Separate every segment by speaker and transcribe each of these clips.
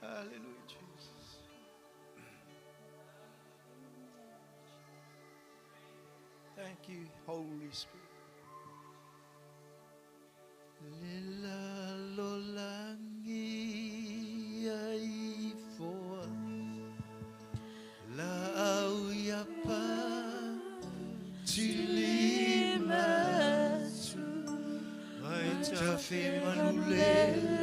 Speaker 1: Hallelujah, Jesus. Thank you, Holy Spirit. Lila lolangi ai foa la au ya pa tilima su mai tafe manulele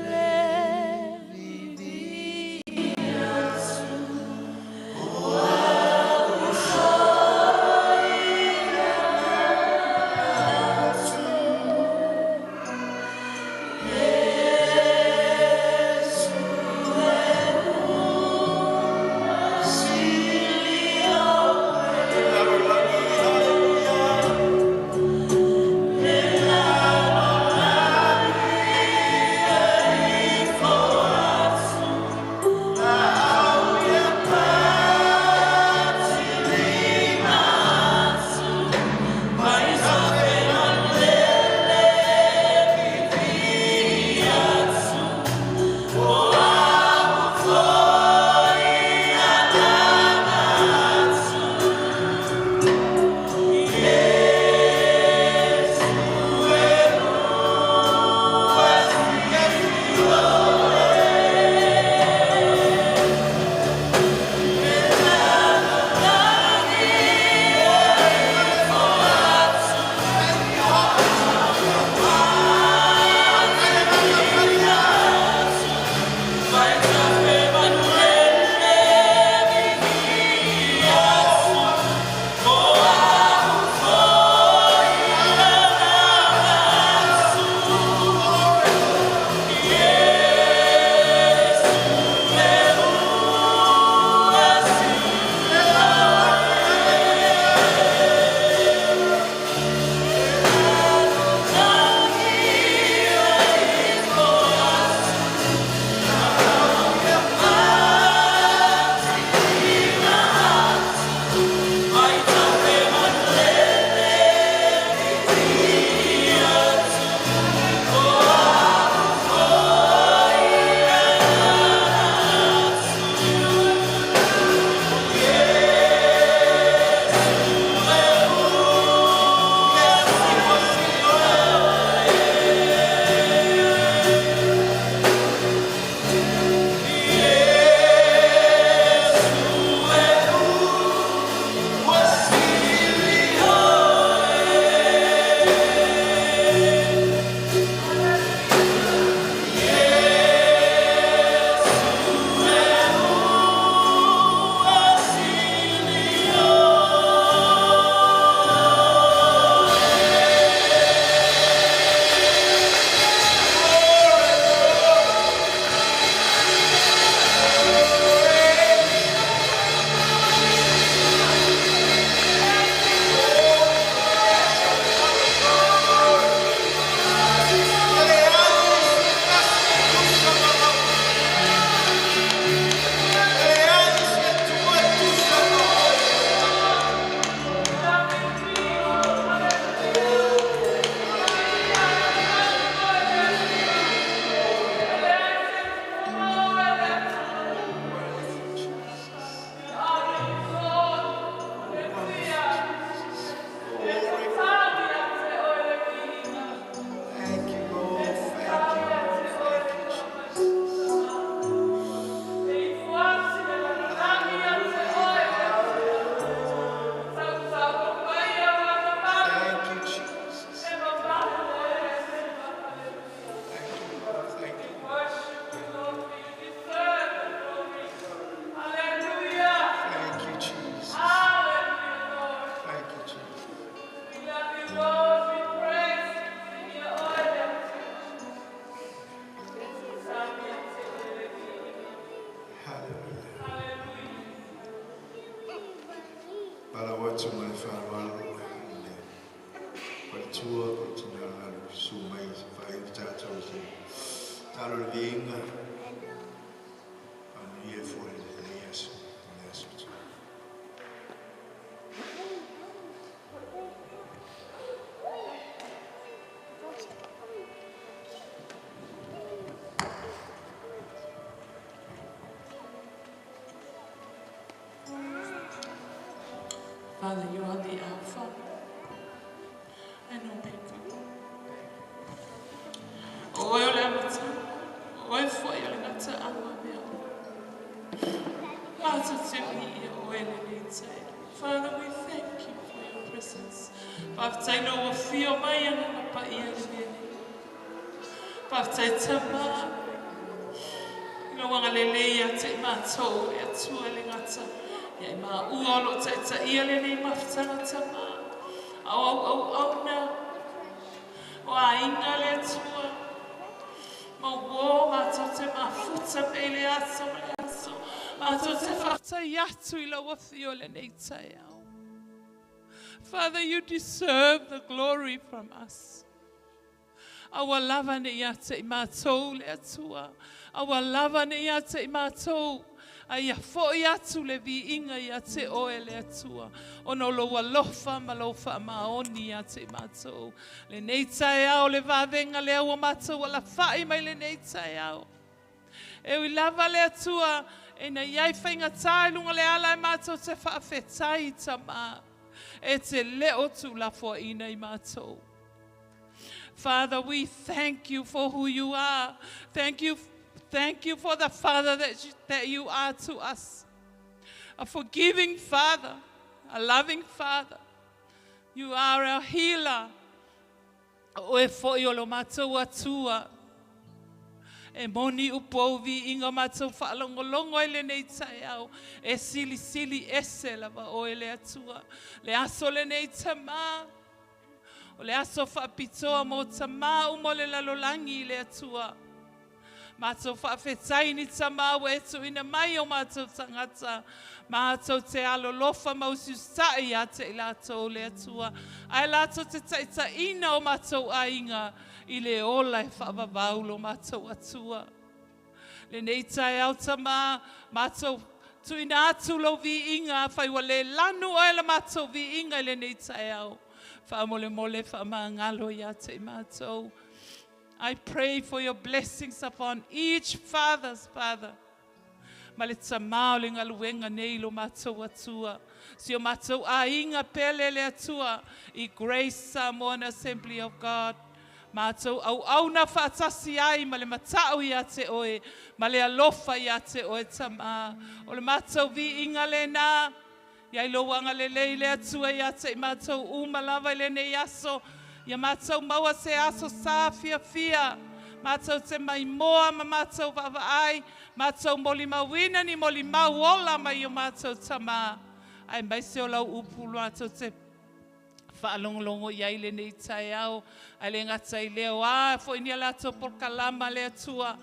Speaker 2: Father, you are the Alpha and Omega. Oe ole amata, oe foi ole ngata ama mea. Mata te ui oe le nei. Father, we thank you for your presence. Paftai no wa fio mai ana na pa ia le. Paftai tama. No wanga le ia te matou e atua le ngata. Ia ma uolo ta ia le nei maftanga tama. Au na. O a inga le atua. Ma wo matou te mafuta pe le aso le aso. Matou te fafta yatu ila wa fio le nei tai au. Father, you deserve the glory from us. Our lava ne yate matou le atua. Our lava ne yate matou. Ai fo yatu le vi inga yate oe le atua. Ono lo walofa malofa maoni yate matou. Le nei tai au le vavenga le au matou wala fai mai le nei tai au. E ui lava le atua e na iai whainga tai lunga le ala e matou te whaafetai tama. E te leo tu la fo ina I matou. Father, we thank you for who you are. Thank you for the Father that you are to us. A forgiving Father, a loving Father. You are our healer. O e fo I olo matou atua. E moni upo vi inga matou whaalongolongo ele nei tai au. E sili ese lava o ele atua. Le aso le nei tama. O le aso whaapitoa mo tama umo le lalolangi le atua. Matou whaafetai ni tama o etu ina mai o matou tangata. Matou te alolofa mausiustai a te ilatou le atua. Ai latou te taita ina o matou ainga. I le ola e whaavavaulo matou atua. Le nei tai au tama, matou tu ina atu lo vi inga, whaiwa le lanu o ele matou vi inga le nei tai au. Whaamole mole whaamangalo ia te matou. I pray for your blessings upon each father's father. Ma le tamao le ngaluenga nei lo matou atua. Si o matou a inga pele le atua. I Grace Samoan Assembly of God. Matou au na whaatasi ai ma le matau ia te oe, ma le alofa ia te oe tama. O le matou vi inga le na, iai lo wanga le leile atua ia te matou umalawa le ne aso, ia matou maua se aso sa fia. Matou te mai moa ma matou vava ai, matou moli mawina ni moli mawola mai o matou tama. Ai mai se o lau upu matou te whaalongolongo iai le nei tai au, ai le ngata I leo fo inia lato por kalama le atua,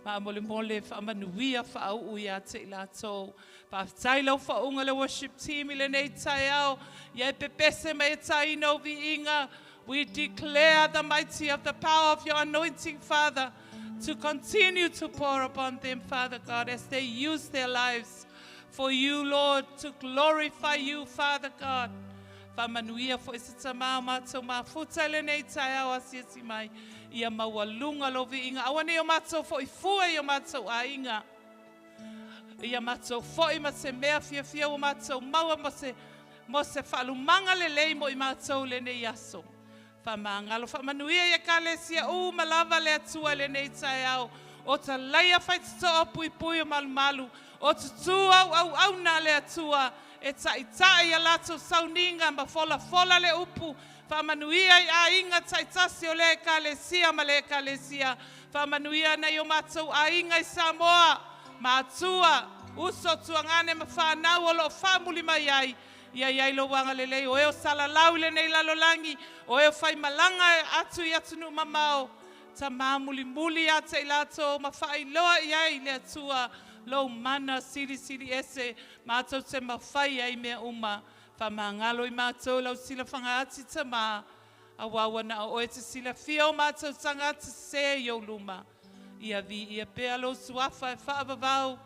Speaker 2: ma mole whaamanuia whaau ia te lato. Paftai lau whaunga le worship team I le nei tai au, iai pepese mai tai no vi inga. We declare the mighty of the power of your anointing, Father, to continue to pour upon them, Father God, as they use their lives for you, Lord, to glorify you, Father God. Whamanuia fo ese tamā mātou mafuta le nei tai au asiasi mai. Ia mawalunga lo vi inga. Awane o mātou fo I fua I o mātou a inga. Ia mātou fo I ma se mea fia o mātou maua mo se whalumanga le lei mo I mātou le nei aso. Whamangalo whamanuia ia kālesia malawa le atua le nei tai au. O ta leia whaititoa pui o malu. O tutua au na le atua. E tai a lato sauninga ma fola le upu. Whamanuia a inga taitasi o le kalesia ma le kalesia. Whamanuia na yo matou a inga I Samoa. Mātua, uso tuangane ma whanau o lo whamuli mai ai. Ia lo wanga le lei o eo salalau le nei lalolangi. O eo whai malanga atu I atunu mamao. Ta muli a te lato ma whai loa iai le atua. Lo mana siri ese mātou te mawhai ai mea uma. Whamangalo I mātou lau sila whangaati tama. A wawana o e te sila fio mātou tangata se yo luma. Ia vi ia pea lo suafa e whaavavau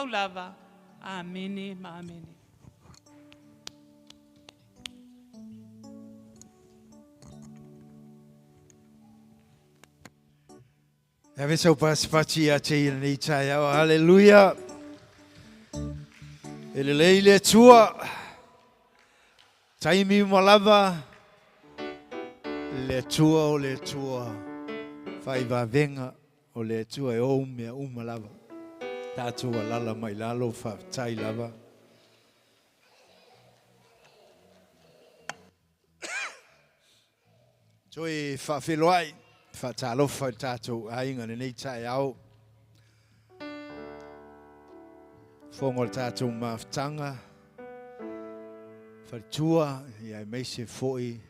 Speaker 2: lava. Amene ma amene.
Speaker 1: Ave sau pasipati a te ina nei tai au. Hallelujah. Ele leile tua. Taimi malava le tua o le tua fai va venga o le tua e o mea malava tatua lala mai lalo fa tai lava toi fa feloai fa talo fa tatu ainga nei tai au fongol tatu maftanga fa tua ia mai se foi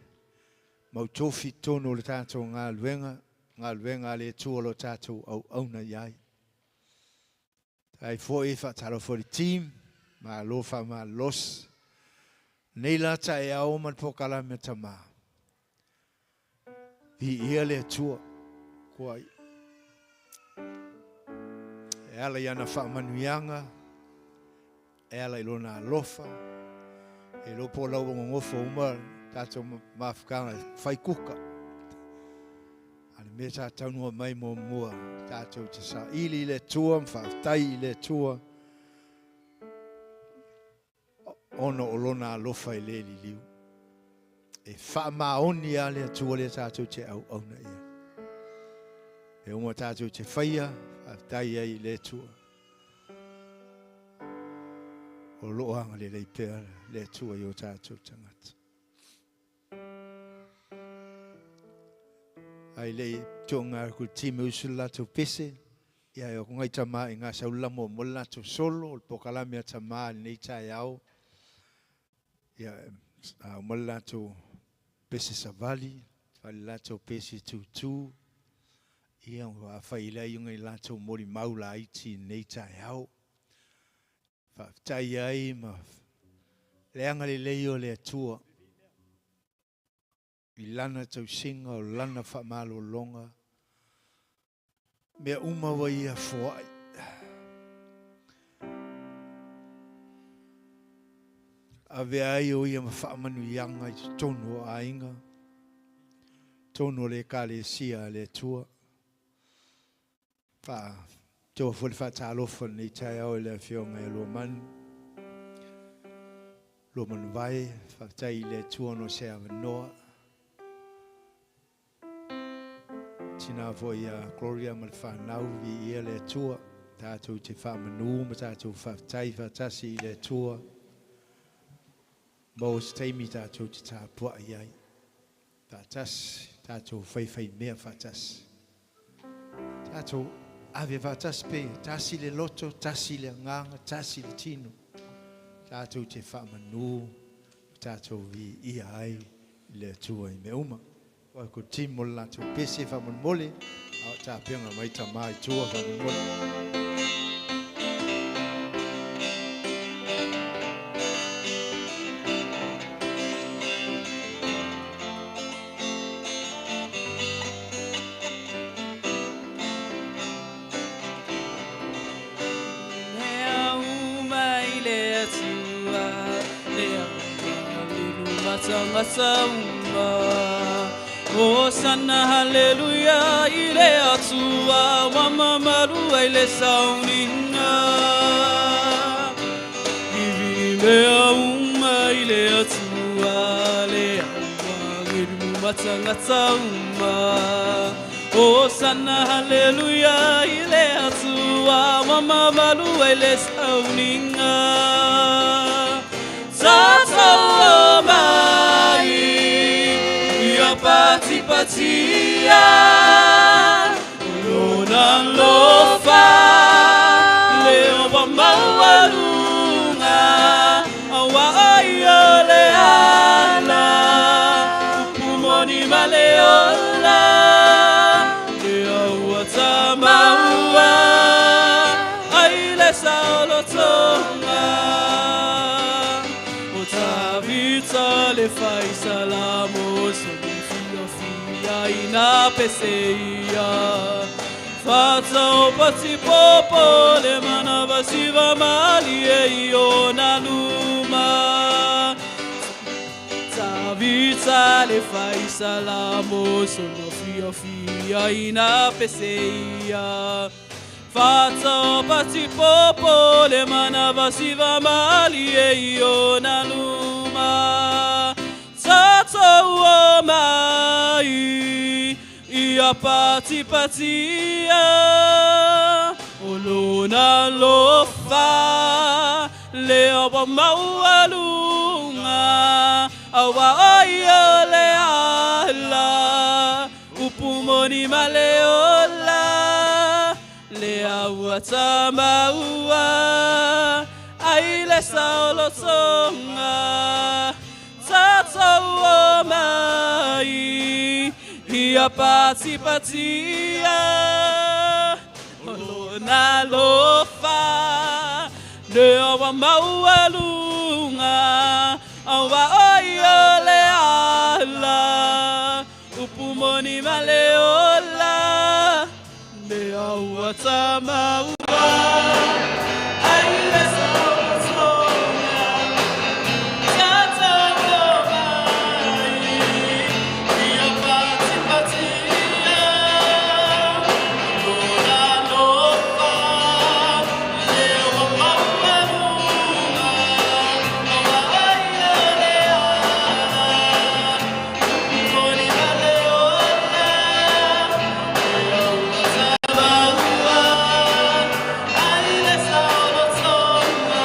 Speaker 1: mau tofi tono le tatu ngā luenga le tua lo tatu au na iai ai foi fa talo for the team ma lo fa ma los nei la tai au man pokala me tama ia le tua kuai ela ia fa manuianga ela ilona lofa e lo po lau ngofo uma tato mafkanga fai kuka ale me sa tanu mai mo mua tato te sa ili le tua fa tai le tua ono olona lofa ile liu e fa maoni ale tua le tato te au na ia e uma tato te faia fa tai ai le tua o loanga le pera le tua yo tato tangata ai le tonga ku timu usula to pese ia yo ngai tama inga saula mo mola to solo o pokala me tama nei tai au ia mola to pese savali fala to pese tu ia wa faila yunga la to mori maula iti nei tai au fa tai ai ma leanga le leio le tua ilana tau singa o lana fa malo longa me uma wa ia foi ave ai o ia fa manu yanga tono ainga tono le kale sia le tua fa to fol fa talo fol ni tai o le fionga lo man vai fa tai le tua no se no tina voia gloria mal fa nau vi le tua tato te fa manu ma tato fa tai fa tasi le tua mo stay mi tato te ta po ai tatas tato fai me fa tas tato ave va tas pe tasi le loto tasi le nganga tasi le tino tato te fa manu tato vi ai le tua me uma wa ko timo la to pese fa mon mole au ta penga mai ta mai tua fa mon mole
Speaker 3: Oh sana hallelujah ile atua wa mamaru ile sauninga me ile atua le wa matanga oh sana hallelujah ile atua wa mamaru ile sauninga Tata mai pati patia lona lofa leo bambalunga awa ayole ala pumoni maleola leo watamaua aile saolotonga otavita le fai salamos ina peseia fata o pati popo le mana basiva mali e io na luma ta vita le fai salamo sono fia ina peseia fata o pati popo le mana basiva mali e io na luma Tato mai ia pati patia olona lofa leo ba maualunga awa oyo le ala upumoni maleola le awa tamaua aile saolo songa Tato mai ia pati patia olona lofa le awa maualunga awa oyo le ala upumoni maleola le awa tamaua aile saolo songa Tato mai ia pati patia olona lofa le awa maualunga awa oyo le ala upumoni maleola le awa tamaua aile saolo songa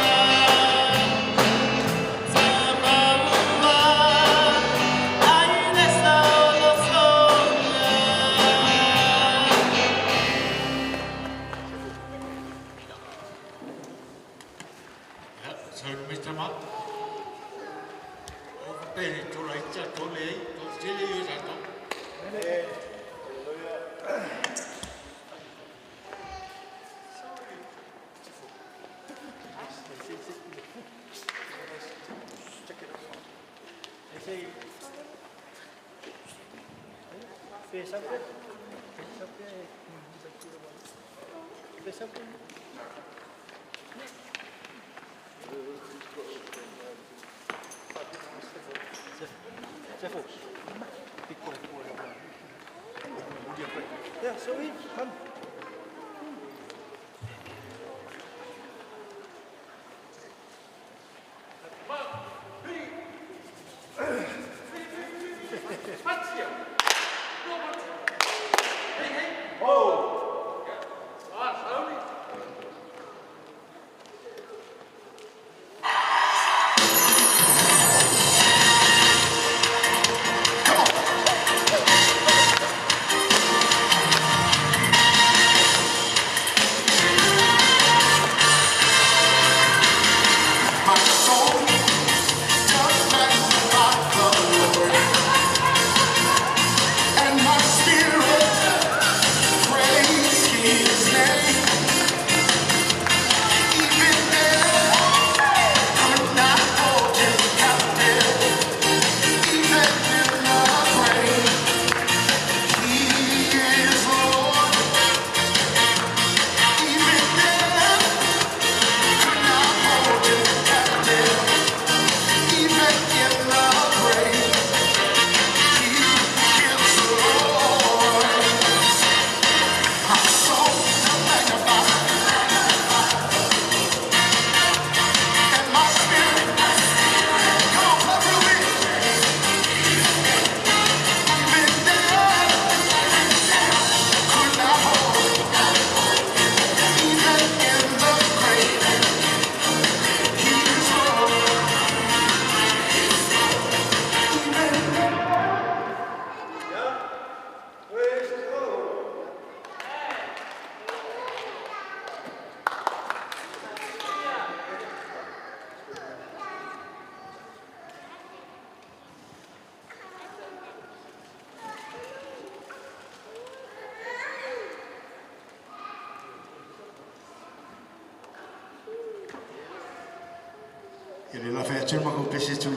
Speaker 4: Ele la fea chuma con pese tu.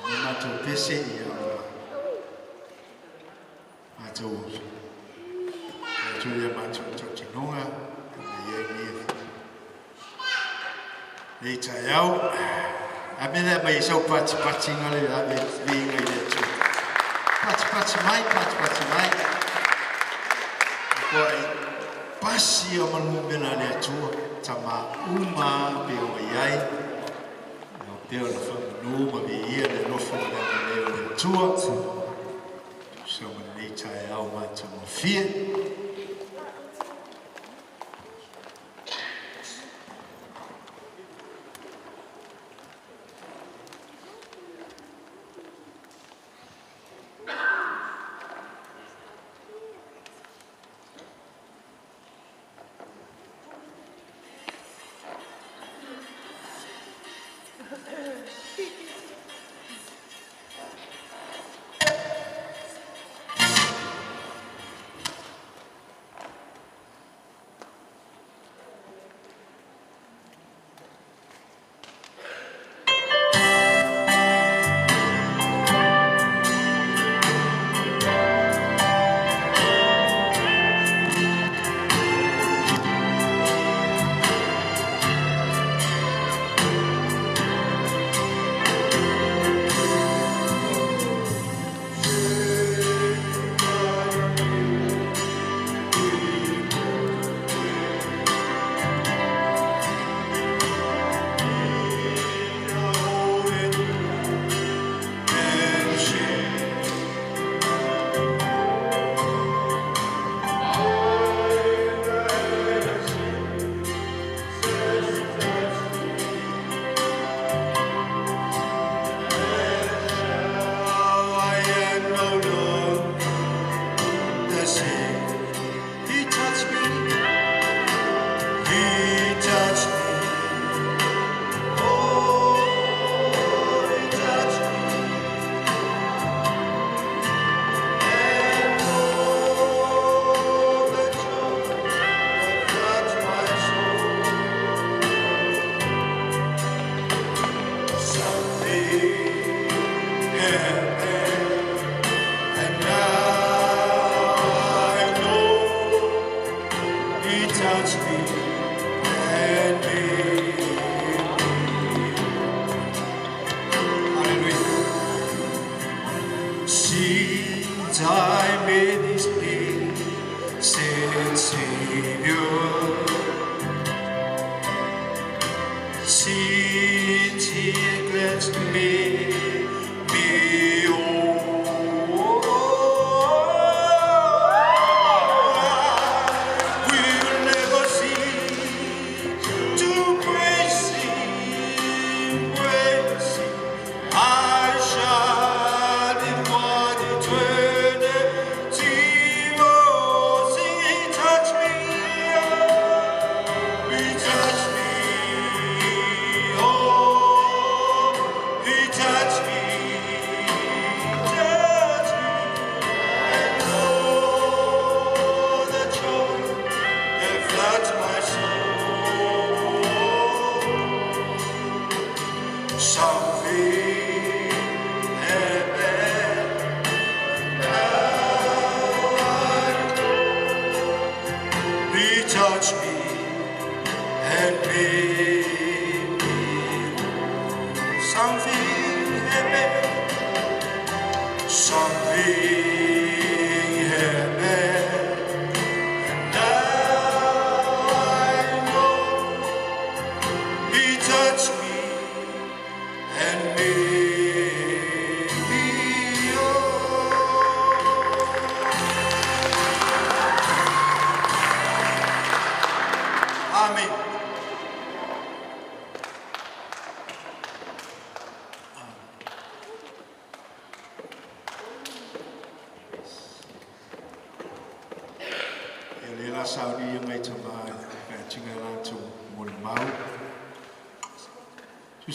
Speaker 4: Mama tu pese ya. Matu. Tu ya matu tu nonga. Ye ye. Nei taiau. A mena mai sau pati ngale la ve ngai le tu. Pati mai. pasi o manumena le atua tama uma pe o iai no pe o la whamanu ma vi ia le nofo le leo le atua so manei tai au matu mo fia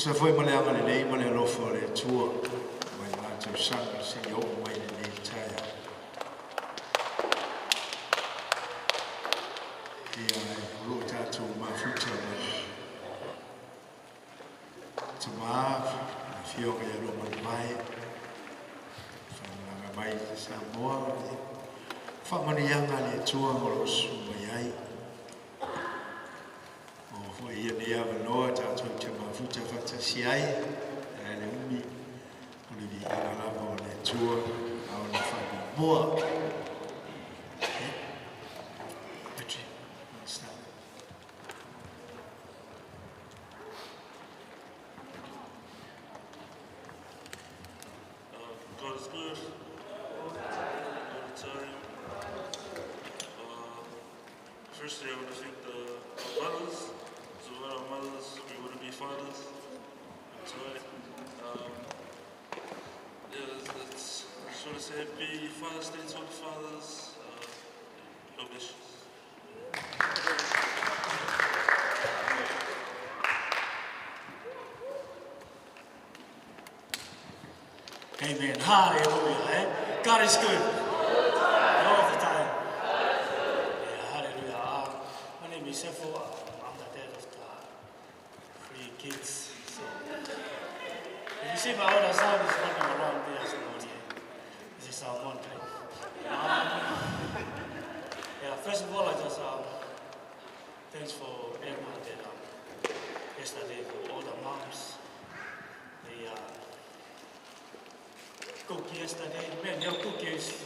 Speaker 4: Sa foi mo le anga le nei mo le lofo le tua mai la tu sang se yo mai le nei tai ia lo ta tu ma futa tu ma fio che lo mai fa mai Samoan fa mani anga le tua mo lo su mai ai ia ni ava noa tātou te mafuta whatasiai le umi o le vi agalava o le tua au le whanu moa
Speaker 5: Firstly, I want to thank our mothers. So without our mothers, we wouldn't be fathers. That's right. I just want to say happy Father's Day to all the fathers. God bless you.
Speaker 6: Amen. Hallelujah. God is good. All the time. Yeah, hallelujah. My name is Sefo. I'm the dad of the 3 kids. So, if you see my older son is running around there, so this is Samoan time. Yeah, first of all, I just thanks for everyone that yesterday, for all the moms. They cooked yesterday. Man, your cookies,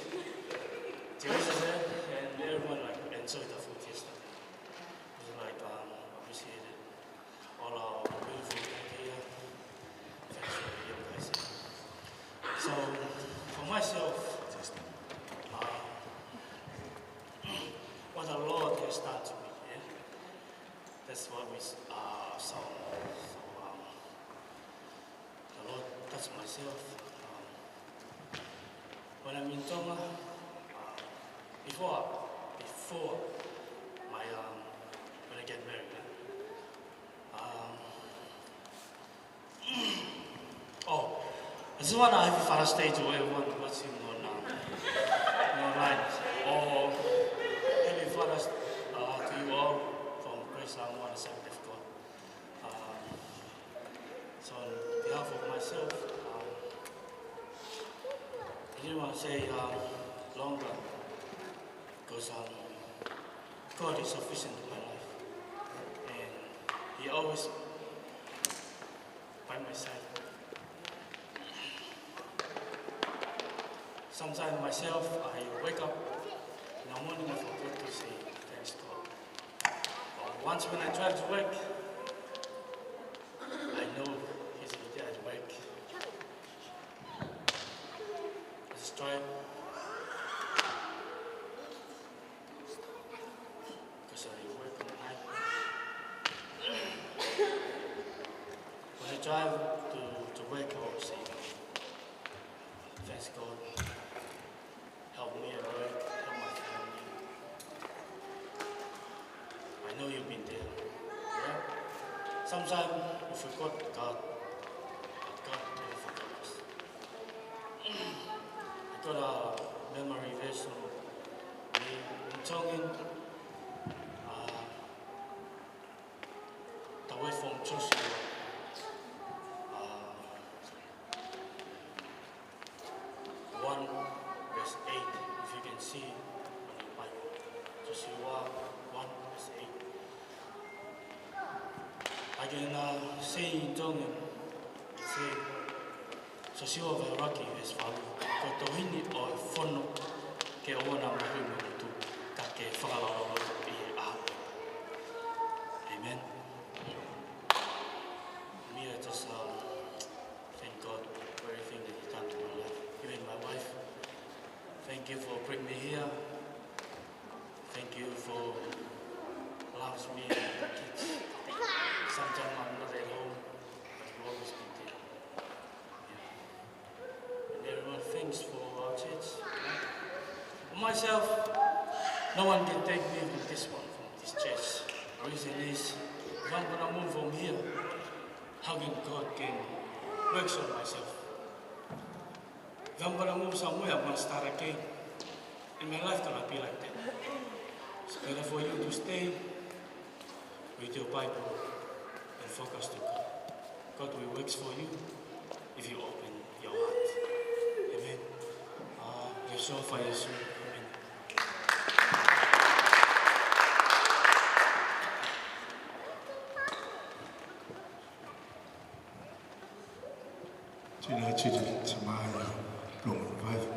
Speaker 6: Jerusalem, and everyone enjoyed the food yesterday. It was appreciated all our beautiful here. Thanks for you guys. So, for myself, what the Lord has done to me, yeah? That's what we saw. So, the Lord touched myself. When I'm in Tonga, before my when I get married, I just want to have a Father's Day to everyone watching online. Or happy Father's to you all from Praise Samoan Assembly of God. So on behalf of myself, I didn't want to say longer because God is sufficient in my life, and He always by my side. Sometimes myself, I wake up in the morning, I forget to say thanks to God. But once when I try to work, I know He's there at work. Let's try. Because I work on the night. When I drive to work, I always say, thanks God. Help me at work, help my family. I know you've been there. Yeah? Sometimes we forgot God. God never forgot us. I got a memory verse in Tongan. The word from Joshua. 1 verse 8, if you can see on the Bible. Joshua 1 verse 8. I can say in Tongan, say, Joshua Veraki is follow. Ko tohini o whono ke ona mahi mutu ka ke whakalalo i a. Amen. Me, I just thank God for everything that He's done to my life. Even my wife, thank you for bringing me here. Thank you for allowing me and the kids. Sometimes I'm not at home, but you've always been there. Yeah. And everyone, thanks for our church. For myself, no one can take me from this one, from this church. The reason is, if I'm going to move from here, how can God can work on myself? If I'm going to move somewhere, I'm going to start again. And my life cannot be like that. It's better for you to stay with your Bible and focus to God. God will work for you if you open your heart. Amen. Yeshua for Yeshua. Amen.
Speaker 4: Tina Chidi Samaya, Long Revival.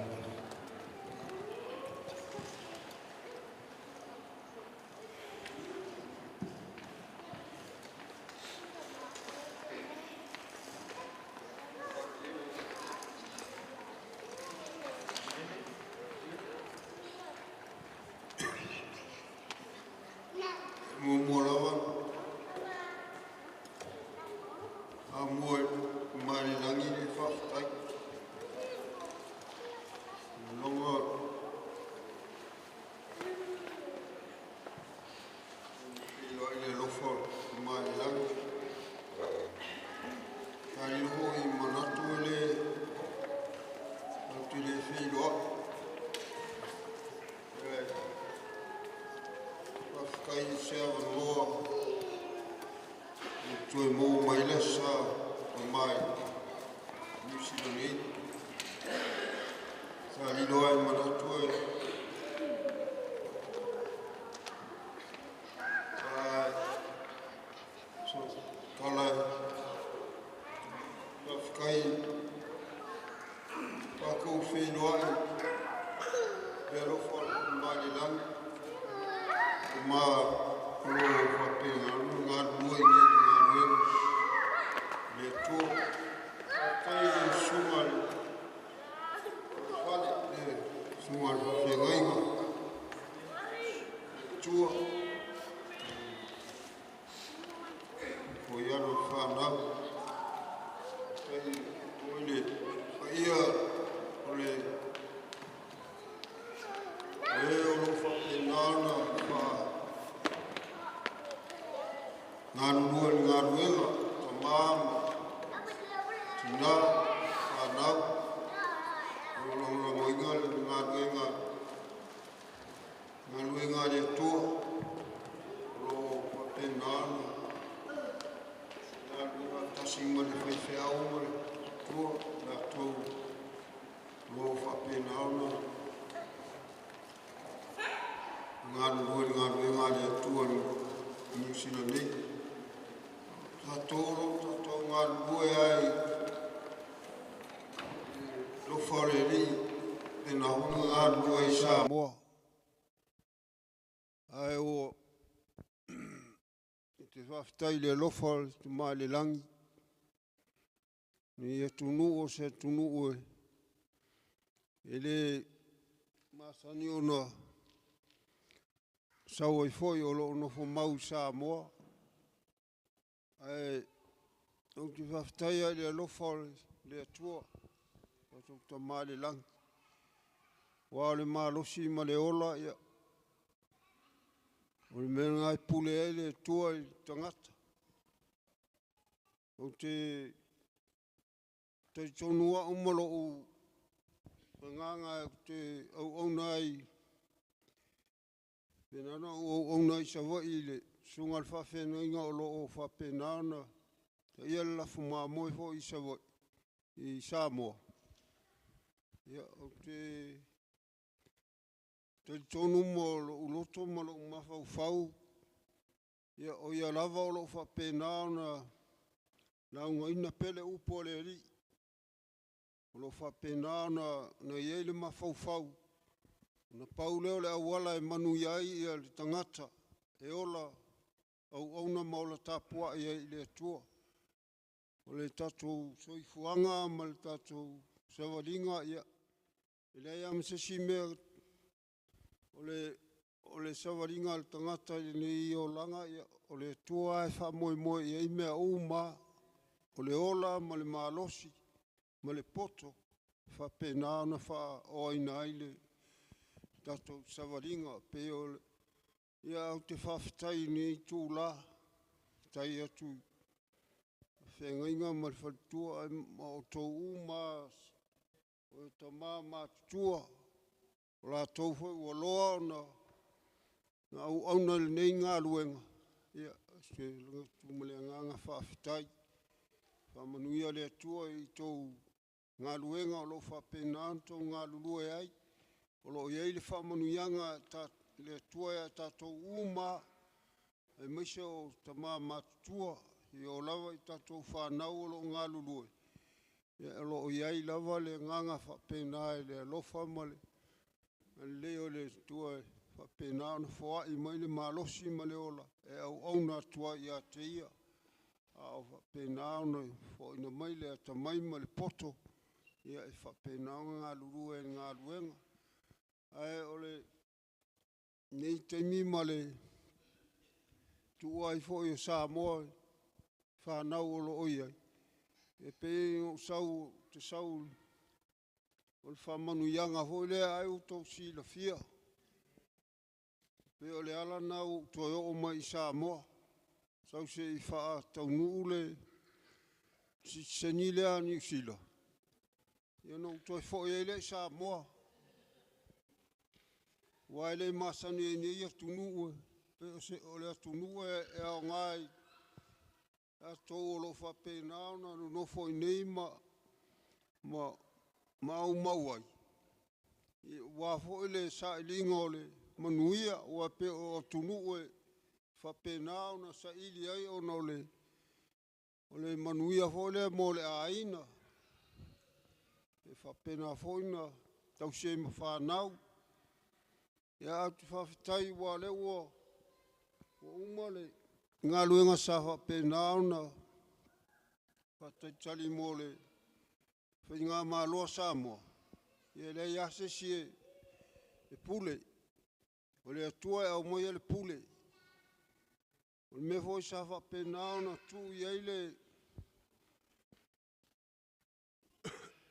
Speaker 7: ma o whapena ngā rua i ngā ruenga. Le tō, tai le sunga le whale le sunga le whengainga. Tua, ko iaro whanau. Tai o le whaia o le o lo whapenana wha ngā rua i ngā ruenga. Ta māma, tina, whanau. O lo moinga le ngā ruenga. Ngā ruenga le tua. O lo whapenana. Ngā ruenga tasinga le whaiwheau ma le tua. Ngā tau lo whapenana. Ngā ruenga le tua ni Nisina nei. Tātou ngā rua ai lo whareri e nā honga ngā rua i Samoa. Ai o te whawhitai le lofa te mai le langi. Ni e tunu o se tunu o e le masani o na sau ai foi o lo nofo mau Samoa. Ai o te whawhitai ai le lofa le atua. O tō ta mai le langi. Wa le malosi ma le ola ia. O le mea ngai pule ai le tua i tangata. O te tonua umalo o nganga o te au nai. Penana au nai sawa i le sungal whawhena inga o lo o whapenana. Ia le lafu māmoe fo i sawa i Samoa. Ia o te tonu mo lo uloto mo lo mawhau. Ia o ia lava o lo whapenana. Na unga ina pele upo le ri. O lo whapenana na iei le mawhau. Na pauleo le awala e manu iai ia le tangata. E ola au na maula tapua iai le atua. O le tatou soifuanga ma le tatou sawaringa ia. Ile ia msesi mea o le sawaringa le tangata ni o langa ia. O le tua e wha moe ia mea uma. O le ola ma le malosi ma le poto. Wha pena na wha oina ile tatou sawaringa pe o le. Ia au te whawhitai ni tūla. Tai atu. Whengainga ma le whatua o tō uma. O ta mā tutua. O la tau fai ua loa na au na le nei ngā luenga. Ia, se tumale nganga whawhitai. Whamanuia le atua i tō ngā luenga o lo whapena tō ngā lulua e ai. O lo iei le whamanuianga le atua e tātou uma. E maise o ta mā tutua. I o lava i tātou whanau o lo ngā lulua. Ia lo iei lava le nganga whapena e le alofa ma le. Leo le tua whapena na whoa i mai le malosi ma le ola. E au na tua i a te ia. A whapena na whoa ina mai le ata mai ma le poto. Ia e whapena ngā lurua e ngā luenga. Ai o le nei teimi ma le tua i fo i o Samoa. Whanau o lo oi ai. E pe o te sau o le whamanu ianga hoi lea ai o tau si la fia. Pe o le ala nau toi o mai Samoa. Sau se i wha tau nuu le si seni lea New Zealand. Ia no toi fo e le Samoa. Wai le masani e ni ia tunu pe o le tunu e o ngai. A tau o lo whapena na no fo i nei ma au mauai. Wa fo le sa ilinga o le manuia o pe o tunu e whapena na sa ili ai o no le manuia fo le mo le aina. E whapena fo ina tau se ma whanau. Ia atu whawhitai wa le ua Umale ngā luenga safa pe naona patai tali mole whai ngā māloa Samoa. Ia lei ase si e pule. O le atua e au moi le pule. O le me foi safa pe naona tu iai le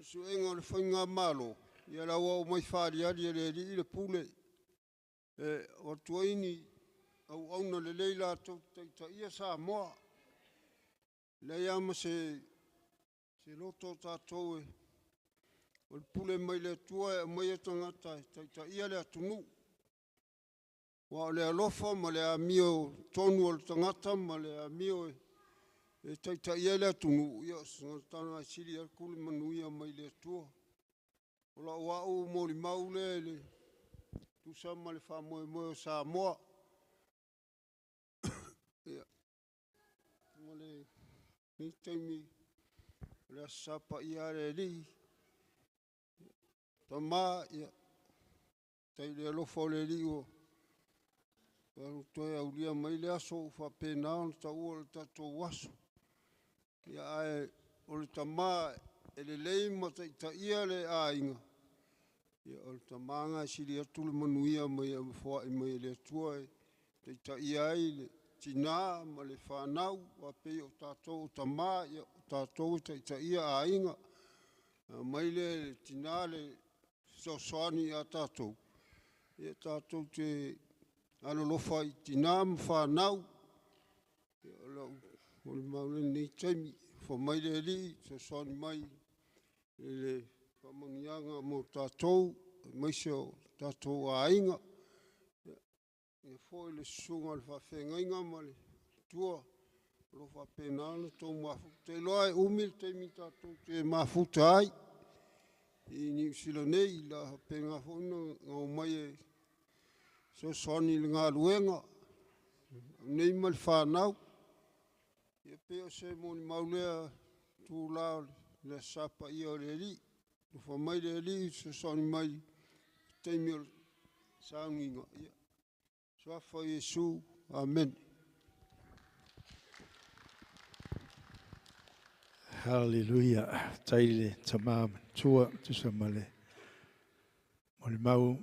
Speaker 7: suenga o le whai ngā mālo. Ia lau au mai whaari ali le pule. O tuaini au auna le leila tau ta ia Samoa. Lei ama se loto tātou o le pule mai le tua e mai e tangata ta ia le atunu. Wa o le alofa ma le amio tonu o le tangata ma le amio e ta ia le atunu. Ia sangatana siri al kule manuia mai le tua. O la wau mo li maule le tusa ma le wha moe moe o Samoa. Ia. Ma le ni taimi le sapa ia le li. Tama ia. Tai le alofa le li o. Pero toi au lia mai le aso fa pena on ta o ta to waso. Ia ai o le tama e le lei ma ta ia le ainga. Ia o le tamanga siri atu le manuia mai am fo mai le tua ta ia ai le tina ma le whanau wa pe o tātou tama ia tātou ta ia ainga. Mai le tina le soani a tātou. Ia tātou te alolofa i tina ma whanau. O le maule nei taimi fo mai le li soani mai le whamangianga mo tātou mai seo tātou ainga. Ia fo le sunga le whawhengainga ma le tua lo whapenana tō mafuta. Te loa e umil taimi tātou te mafuta ai. I New Zealand nei la penga fona ngau mai e soani le ngā luenga. Nei ma le whanau. Ia peo se mo ni maulea tū lao le sapa ia o le li. Fa mai le li soani mai taimi o saunginga. Ia. Swafa Yesu. Amen.
Speaker 1: Hallelujah. Taile tamam tua tusa male. Mole mau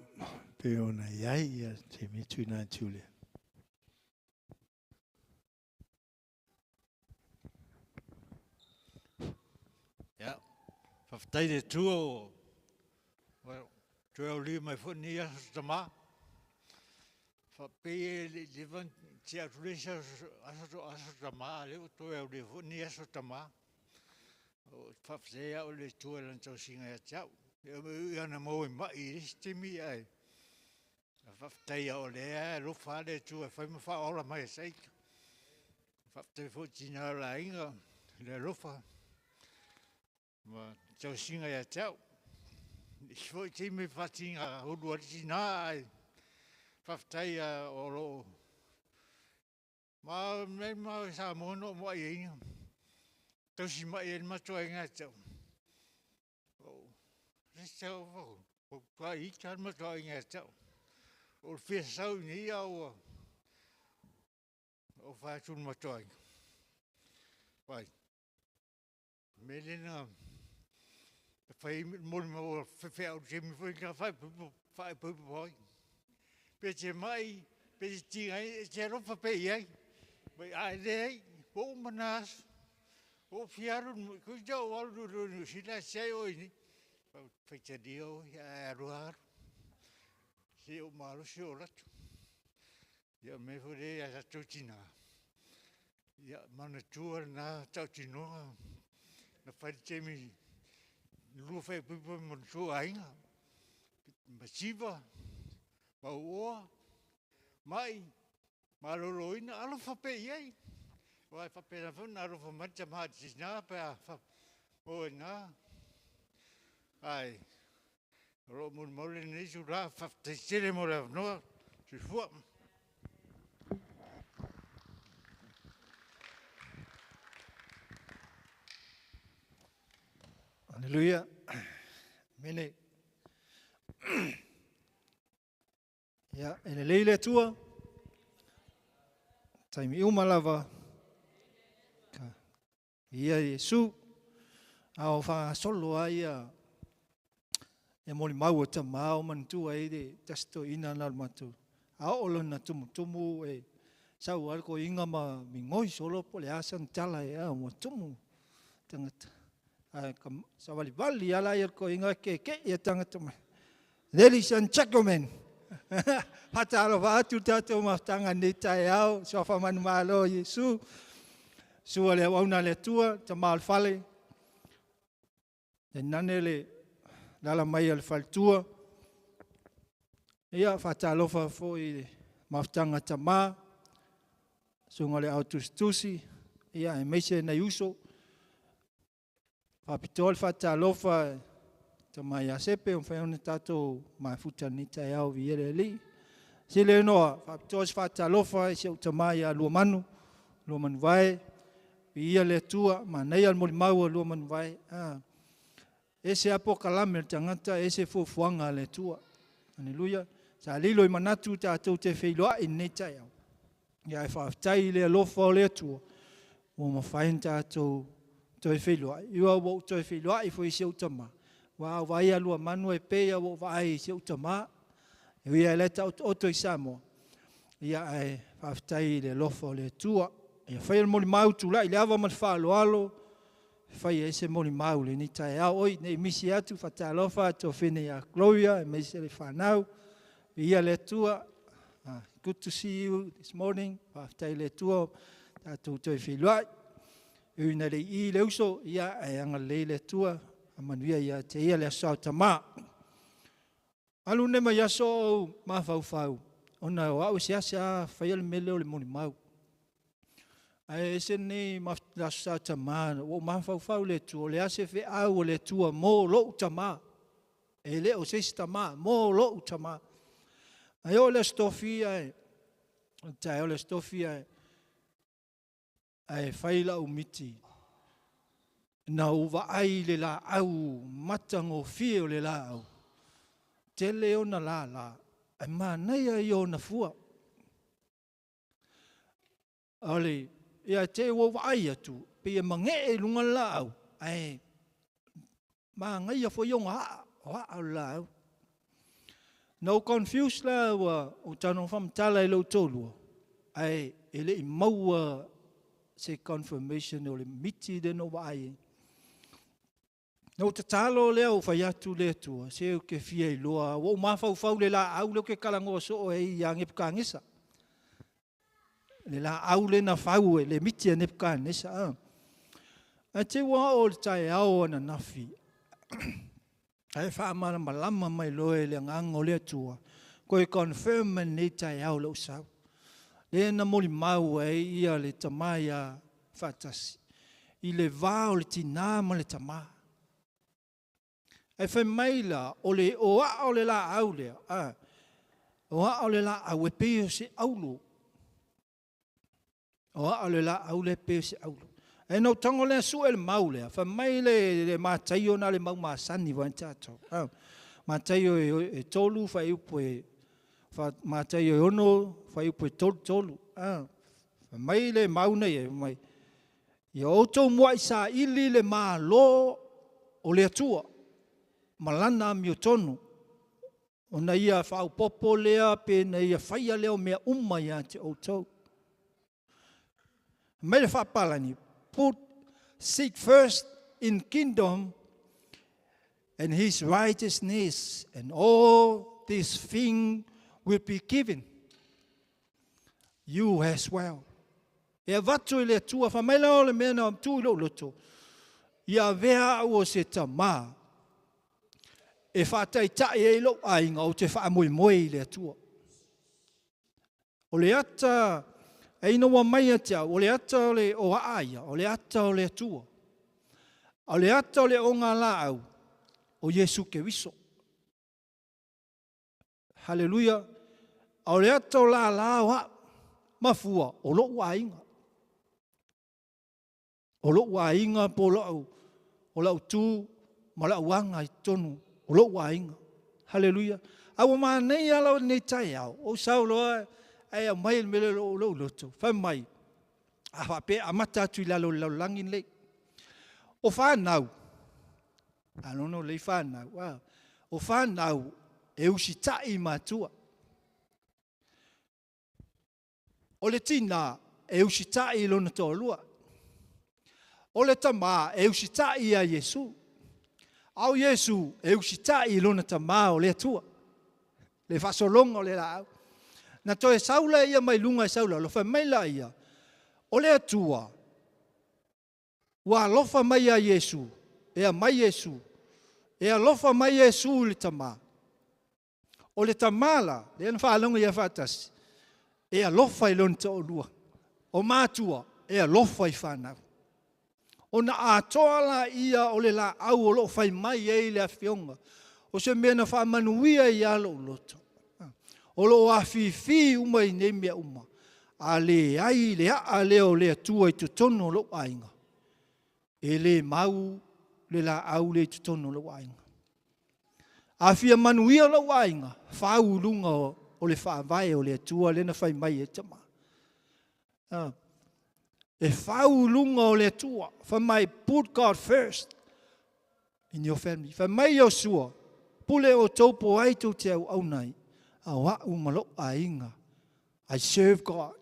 Speaker 1: pe ona iai ia te mitu na tule.
Speaker 8: Ja. Faftaile tua. Well, tua li mai foni ia tama. Fa pe le van tia tulesa aso tama le tua li foni aso tama. Faftea o le tua lan tau singa ya tau. Ia na mo mai stimi ai. Faftea o le lo fa le tua fa me fa ola mai sei. Faftea fo tina la inga le lo fa. Ma tau singa ya tau. Fo timi fatinga o do tina ai. Faftea o lo. Ma me ma sa mo no mo ai. Tau si mai e matua inga tau. Restau vau. O kua i chan matua inga tau. O fia sau ni au. O whaatun matua inga. Vai. Melena. Whai mori maua whewhea au te mi fwoi ka whai pupu hoi. Pe te mai. Pe te tingai. Te rofa pe iai. Vai ai rei. O manas. O fiaru, ko jau alu sila sei oi ni. Feita dio ya ruar. Si o malu si o ratu. Ya me fore ya tutina. Ya mana tua na tautinoa. Na faite mi lu fe pipo mo tua ainga. Masiva. Baua. Mai. Maloloina alo fa pe yai. Wai fa pena fun aro fa matcha matis na pa fa o na ai ro mun mole ni su ra fa te sele mo la no su fu
Speaker 1: Hallelujah. Mene. Ja, en leile tua.
Speaker 9: taimi umalava. Ia Yesu, au wha solo aia, e moli mau ta mau mantu ai de tasto ina nal matu. Au olo na tumu e sau alko inga ma mingoi solo po le asan tala e au mo tumu tangata. Sa vali ala alko inga ke ia tangata mai. Ladies and gentlemen, patalo va tu tato ma tanga ni tai au so fa man malo Yesu. Sua le wauna le tua ta mal fale. E nane le dala mai al faltua. Ia fatalofa foi maftanga tama. Sunga le autustusi. Ia e meise na yuso. Fapitol fatalofa tama ia sepe un faione tato mai futanita e au viere li. Sile noa fapitol fatalofa e se tama ia luamanu vai. Ia le tua ma nei al molimau lua man vai. Ese apokalame tangata ese fuanga le tua. Haleluya. Sa lilo I manatu tātou te whailoa I nei tai au. Ia e whaftai le alofa o le tua. O ma whain tātou toi whailoa. Iwa wau toi whailoa I fo I se utama. Wa vai alua manu e pea wo vai I se utama. Ia e leta oto I Samoa. Ia e whaftai le alofa o le tua. Ia whai al moli mau tu lai, le awa man whaaloalo, whai e se moli mau le ni tae au, oi, nei misi atu, whatalofa, to whine a Gloria, e meise le whanau, ia le tua, good to see you this morning, whaftai le tua, tātou toi whiluai, uina le I le uso, ia e anga le tua, a manuia ia te ia le asau tamā. Alu nema yaso ma fau, ona o au se asa, whai al mele o le moli mau. Ai ese nei mafta tama o mafau le tu le ase fe au le tua mo lo tama e le o se tama mo lo tama ai o le stofia tai o le stofia ai faila o miti na uva ai le la au matango fio le la au te le ona la ai manai ai ona fua ali ia te wo vai atu pe mange e lunga lao ai ma ngai fo yonga wa lao no confuse la wa o tano fam tala lo tolu ai ele mau se confirmation o le miti de no vai no te talo le o fa atu le tu se o ke fie loa o ma fa le la au le ke kalango so e yang e kangisa le la aule na fau le miti ne ka ne sa a te wa o tai au na nafi ai fa ma malama mai loe le ngango le tua ko e confirm ne tai au lo sa le na moli mau e ia le tamaya fatasi I le va o le tina ma le tama e fe maila o le o le la aule o le la au e pe se aulo o ale la au le pese au e no tango le su el maule fa mai le mataio na le mau masani va tato mataio e tolu fa upo fa mataio ono fa upo tolu fa mai le mau nei mai yo to moi sa ili le malo o le tua malana mi tonu ona ia fa popo le pe na ia fa ia le me umma ya te o to Mele whapalani, seek first in kingdom and his righteousness, and all these things will be given you as well. E vatu le tua whamela o le mena tu lo loto. Ia vea o se tama. E whatai tae e lo ainga o te whaamoi le tua. O le ata e ino wa mai atia, o le ata o le o aia, o le ata o le tua. O le ata o le onga la au, o Yesu ke wiso. Haleluya. O le ata o la wa, mafua, o lo wa inga. O lo wa inga po lo o la tu, ma la wanga I tonu, o lo wa inga. Haleluya. Awa ma nei ala o nei tai au, o saulo ai a mai me lo loto fa mai a fa pe a mata tu la lo langin le o fa nau no le fa nau wa o fa nau e usita I matua o le tina e usita I lo na tolua o le tama e usita I a Yesu au Yesu e usita I lo na tama o le tua le fa solongo le la na toe saula ia mai lunga saula lo fa mai la ia o le atua wa lofa mai a Yesu e a mai Yesu e a lofa mai Yesu le tama o le tamala le na fa longa ia fatas e a lofa I lon to lua o matua e a lofa I fana o na atoala ia o le la au o lo fai mai e le afionga o se mena fa manuia ia lo loto o lo afifi uma I nei mea uma a le ai le a le o le atua I tutono lo ainga e le mau le la au le tutono lo ainga a fia manuia lo ainga fa ulunga o le fa vai o le atua le na fai mai e tama e fa ulunga o le atua fa mai put God first in your family fa mai o sua pule o topo ai tu te au nai awa umalo ainga I serve God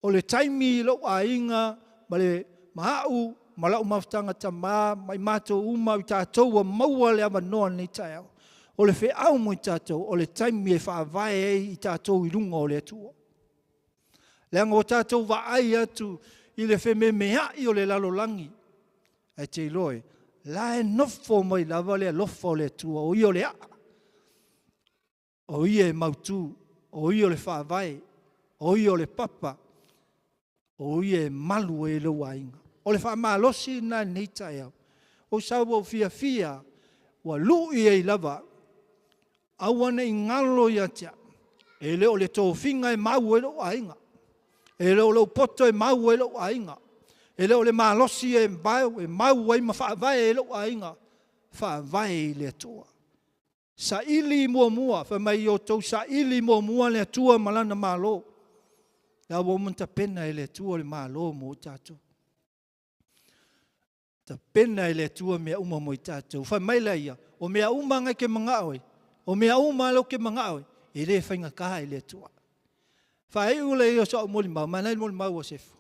Speaker 9: o le taimi lo ainga male mau malau maftanga tama mai mato uma I tātou a maua le amanoa nei tai o le fe au mo I tātou o le taimi e whaavae I tātou I runga o le atua le anga o tātou wa ai atu I le fe me mea I o le lalolangi ai te iloe la e nofo mai lava le alofa o le atua o I o le a o I e mautu o I o le whaavae o I o le papa o I e malu e lo ainga o le whaamalosi na nei tai au o sau o fia wa lui e lava awane I ngalo ia tia e leo le tōwhinga e mau e lo ainga e leo lo poto e mau e lo ainga e leo le malosi e mau e ma whaavae e lo ainga whaavae le atua sa ili mua fa mai o tau sa ili mua le atua malana malo la wo munta pena e le atua le malo mo tatu ta pena e le atua mea uma mo tatu fa mai la ia o mea uma ngai ke manga oi o mea uma lo ke manga oi e le fainga ka e le atua fa e ule o so mo ma mana mo ma o sef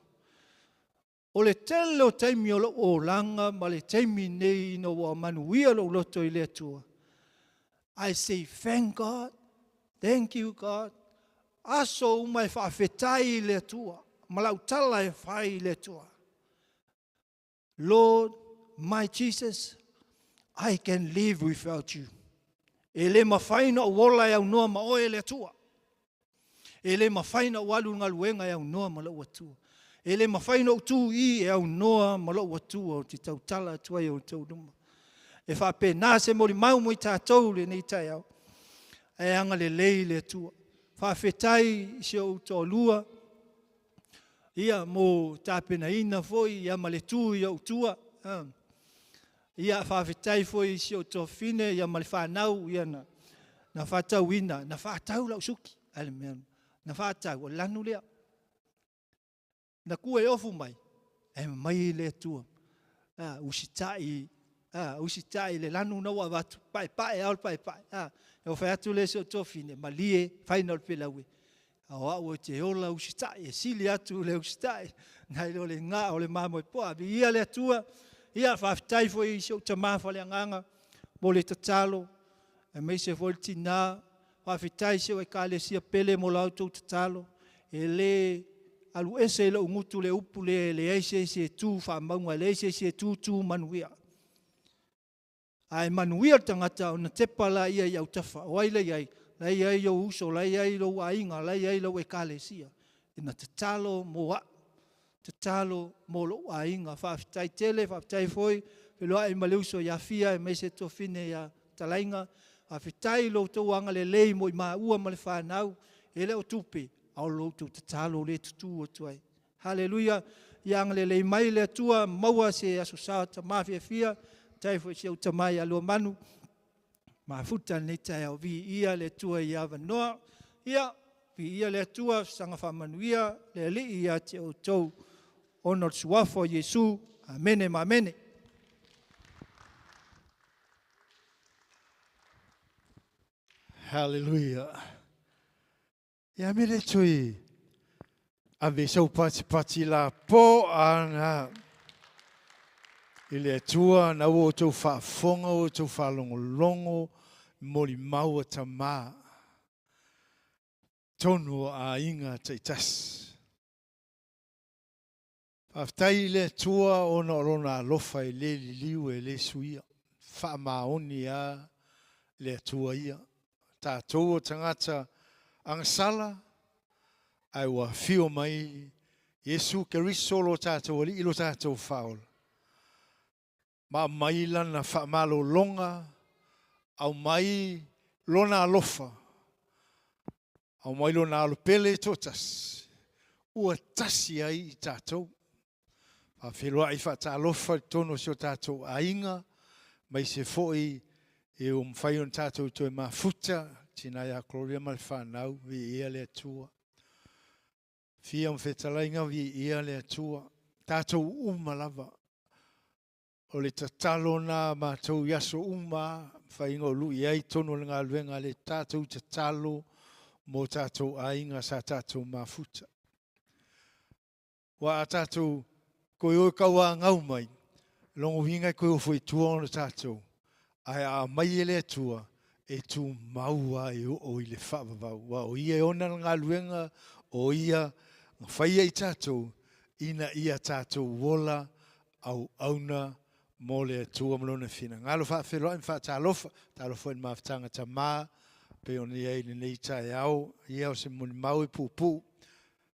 Speaker 9: o le tele o taimi o langa ma le taimi nei no wa manuia lo loto i le atua I say, thank God, thank you God. Aso umai whaafetai le tua, malautala e whai le tua. Lord, my Jesus, I can live without you. E le mawhaina o wola e au noa ma oe le tua. E le mawhaina o walu ngaluenga e au noa ma lau atua. E le mawhaina o tu I e au noa ma lau atua o te tautala atua e o tau duma. E whapena se mori mau mo I tātou le nei tai au. E anga le lei le tua. Whawhetai se o tō lua. Ia mo tāpena ina foi, ia ma le tū ia o tua. Ia whawhetai foi se o tō whine, ia ma le whanau, ia na whatau ina. Na whatau lau suki. Ale mea, na whatau, o lanu lea. Na kua e ofu mai. E mai le tua. Usitai usitai le lanu na wa watu pai al pai e o fai atu le so tofine malie final pelawe awa o te ola usitai e sili atu le usitai nai le nga o le mamo po abi ia le tua ia faftai foi so tama fa le nganga mo le tatalo e me se voltina faftai se o kale sia pele mo la auto tatalo e le alu ese le ngutu le upu le ese se tu fa maunga le ese se tu manuia ai manuia tangata ona tepala ia ia utafa o ai lai ai o uso lai ai lo ainga lai ai lo ekalesia ina tatalo mo lo ainga fa tai tele fa tai foi lo ai maleuso ya fia e mese to fine ya talainga a fitai lo to anga le lei mo ma ua ma le fa nau ele o tupe au lo tu tatalo le tu tu ai haleluia yang le lei mai le tua maua se asusa ta mafia fia tai foi se utamai alo manu ma futa nei tai o vi ia le tua ia vanoa ia pi ia le atua sanga whamanuia le li ia te o tau ono suafo Yesu. Amene ma amene.
Speaker 1: Hallelujah. Ia mele tui. Ave sau pati la po ana. Ile atua na o tau whaafonga o tau whalongolongo moli maua tama. Tonu a inga teitas. Paftai le tua o na orona alofa e le liu e le suia. Whaamaoni a le tua ia. Tātou o tangata angsala ai wa fio mai Yesu Keriso lo tātou ali ilo tātou whaola. Ma mai lana whaamalo longa au mai lona alofa. Au mai lona alopele totas. Ua tasi ai I tātou. A whelua I whaatalofa tono sio tātou ainga. Mai se foi e o mwhaion tātou toi mafuta. Tina ia Gloria mai whanau vi ia le atua. Fia mwhetalainga vi ia le atua. Tātou umalava. O le tatalo na mātou yaso uma. Whaingo lui ai tono le ngā luenga le tātou tatalo. Mo tātou ainga sa tātou mafuta. Wa a tātou koe o kaua ngau mai. Longo hinga koe o fwoi tua o tātou. Ai a mai ele atua. E tu maua e o I le whaavavau. Wa o ia e ona ngā luenga. O ia whaia I tātou. Ina ia tātou wola au auna mo le atua malona whina. Ngalo whaafelo im whaatalofa. Talofa in mawhtanga ta maa. Pe o ni ei nei tai au, ia o se muni mau I pupu.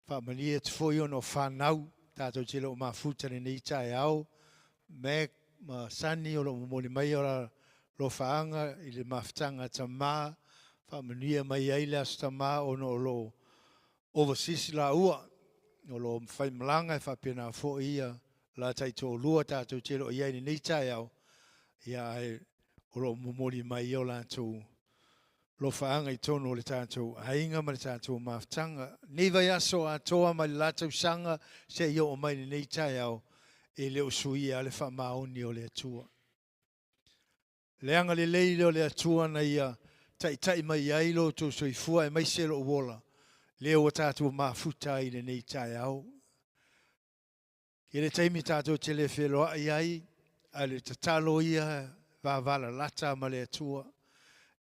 Speaker 1: Whamania te foi ono whanau, tātou te lo mafuta nei tai au. Me ma sani o lo moni mai o lo whaanga I le mawhtanga ta maa. Whamania mai eile as ta maa ono lo overseas la ua. O lo whaimalanga whapena fo ia la tai tō lua tātou te lo iei nei tai au. Ia ai o lo moni mai o la tō lo whaanga I tono le tātou ainga ma le tātou maftanga. Nei vai aso a toa ma le lātou sanga se I o mai nei tai au e leo sui a le whamaoni o le atua. Leanga le leile o le atua na ia tai mai ailo to soifua e mai selo o wola. Leo o tātou mafuta I le nei tai au. Ke le taimi tātou te le wheloa ai a le tatalo ia vāvala lata ma le atua.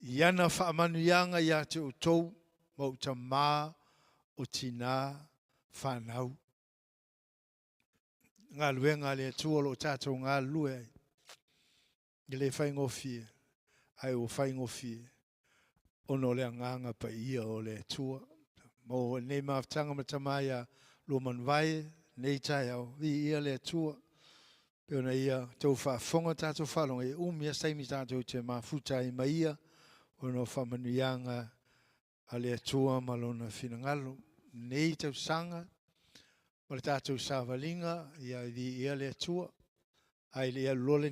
Speaker 1: Iana whaamanuianga ia te o tou, mau ta mā o tina whanau. Ngā luenga le atua lo tātou ngā lue ai. I le whaingofie, ai o whaingofie. Ono le nganga pa ia o le atua. Mo nei maftanga matamai a lo manwai, nei tai au, vi ia le atua. Peona ia tau whaafonga tātou whalonga e umia saimi tātou te mafuta I maia. Ono whamanuianga a le atua malona whinangalo. Nei tau sanga, ma le tātou sāwalinga, ia ia le atua. Ai le lole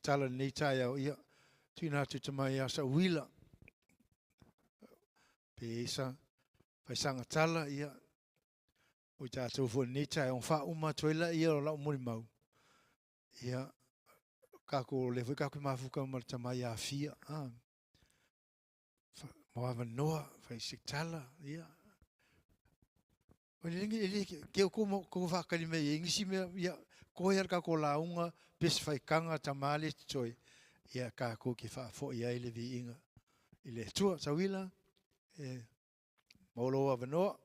Speaker 1: tala nei tai au ia. Tūna atu tamai asa wila. Pe isa, pai sanga tala ia. O tātou fo nei tai au wha uma toila ia o lau mori mau. Ia, kako le fui kako mafuka ma le tamai a fia. Moava noa, fai siktala, ia. O ni ke ko whakari mei ingisi mea, ia, ko ia ka ko launga, pes fai kanga tamale toi. Ia ka ko ki whaafo ia ile vi inga. Ile tua, tawila, maulo ava noa.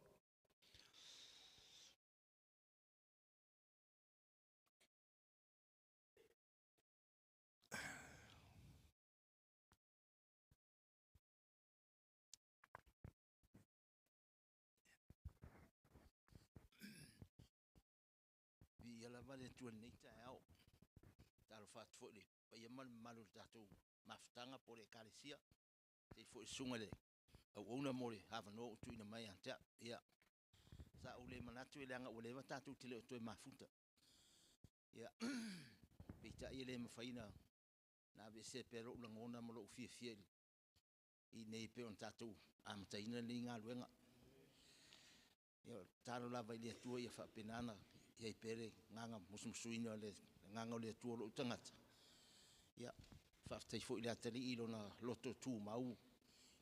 Speaker 10: Vale tu nei tai au. Talo fat fole. Pa ia malu tatu maftanga po le kalesia. Te fo sunga le. Au ona mole hava no tu ina mai anta. Ia. Sa ule manatu ile anga ule tatu tele to mafuta. Ia. Bita ile mafaina. Na be se pero ulangona mo lo fie. I nei pe on tatu. Am taina linga luenga. Ia talo lava i le atua ia whapenana ia i pere nganga musumusuina le nganga o le atua lo tangata. Ia whaftai fo i le atari i lona loto tū mau